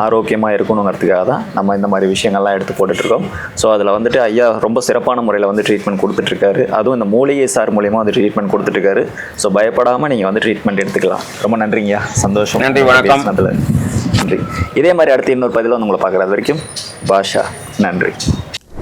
ஆரோக்கியமாக இருக்கணுங்கிறதுக்காக தான் நம்ம இந்த மாதிரி விஷயங்கள்லாம் எடுத்து போட்டுட்ருக்கோம். ஸோ அதில் ஐயா ரொம்ப சிறப்பான முறையில் ட்ரீட்மெண்ட் கொடுத்துட்ருக்காரு. அதுவும் இந்த மூலிகை சார் மூலியமாக ட்ரீட்மெண்ட் கொடுத்துட்ருக்காரு. ஸோ பயப்படாமல் நீங்கள் ட்ரீட்மெண்ட் எடுத்துக்கலாம். ரொம்ப நன்றிங்கய்யா, சந்தோஷம். நன்றி, வணக்கம். நன்றி. இதே மாதிரி அடுத்து இன்னொரு பதிவில் உங்களை பார்க்குறது வரைக்கும் பாஷா, நன்றி.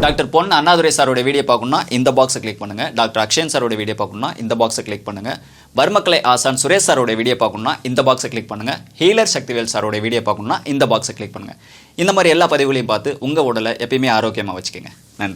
டாக்டர் பொன் அண்ணாதுரை சாரோட வீடியோ பார்க்கணும்னா இந்த பாக்ஸை கிளிக் பண்ணுங்கள். டாக்டர் அக்ஷயன் சாரோட வீடியோ பார்க்கணும்னா இந்த பாக்ஸை கிளிக் பண்ணுங்கள். பர்மக்கலை ஆசான் சுரேஷ் சாரோட வீடியோ பார்க்கணும்னா இந்த பாக்ஸை கிளிக் பண்ணுங்கள். ஹீலர் சக்திவேல் சாரோட வீடியோ பார்க்கணும்னா இந்த பாக்ஸை கிளிக் பண்ணுங்கள். இந்த மாதிரி எல்லா பதிவுகளையும் பார்த்து உங்கள் உடலை எப்பயுமே ஆரோக்கியமாக வச்சுக்கோங்க. நன்றி.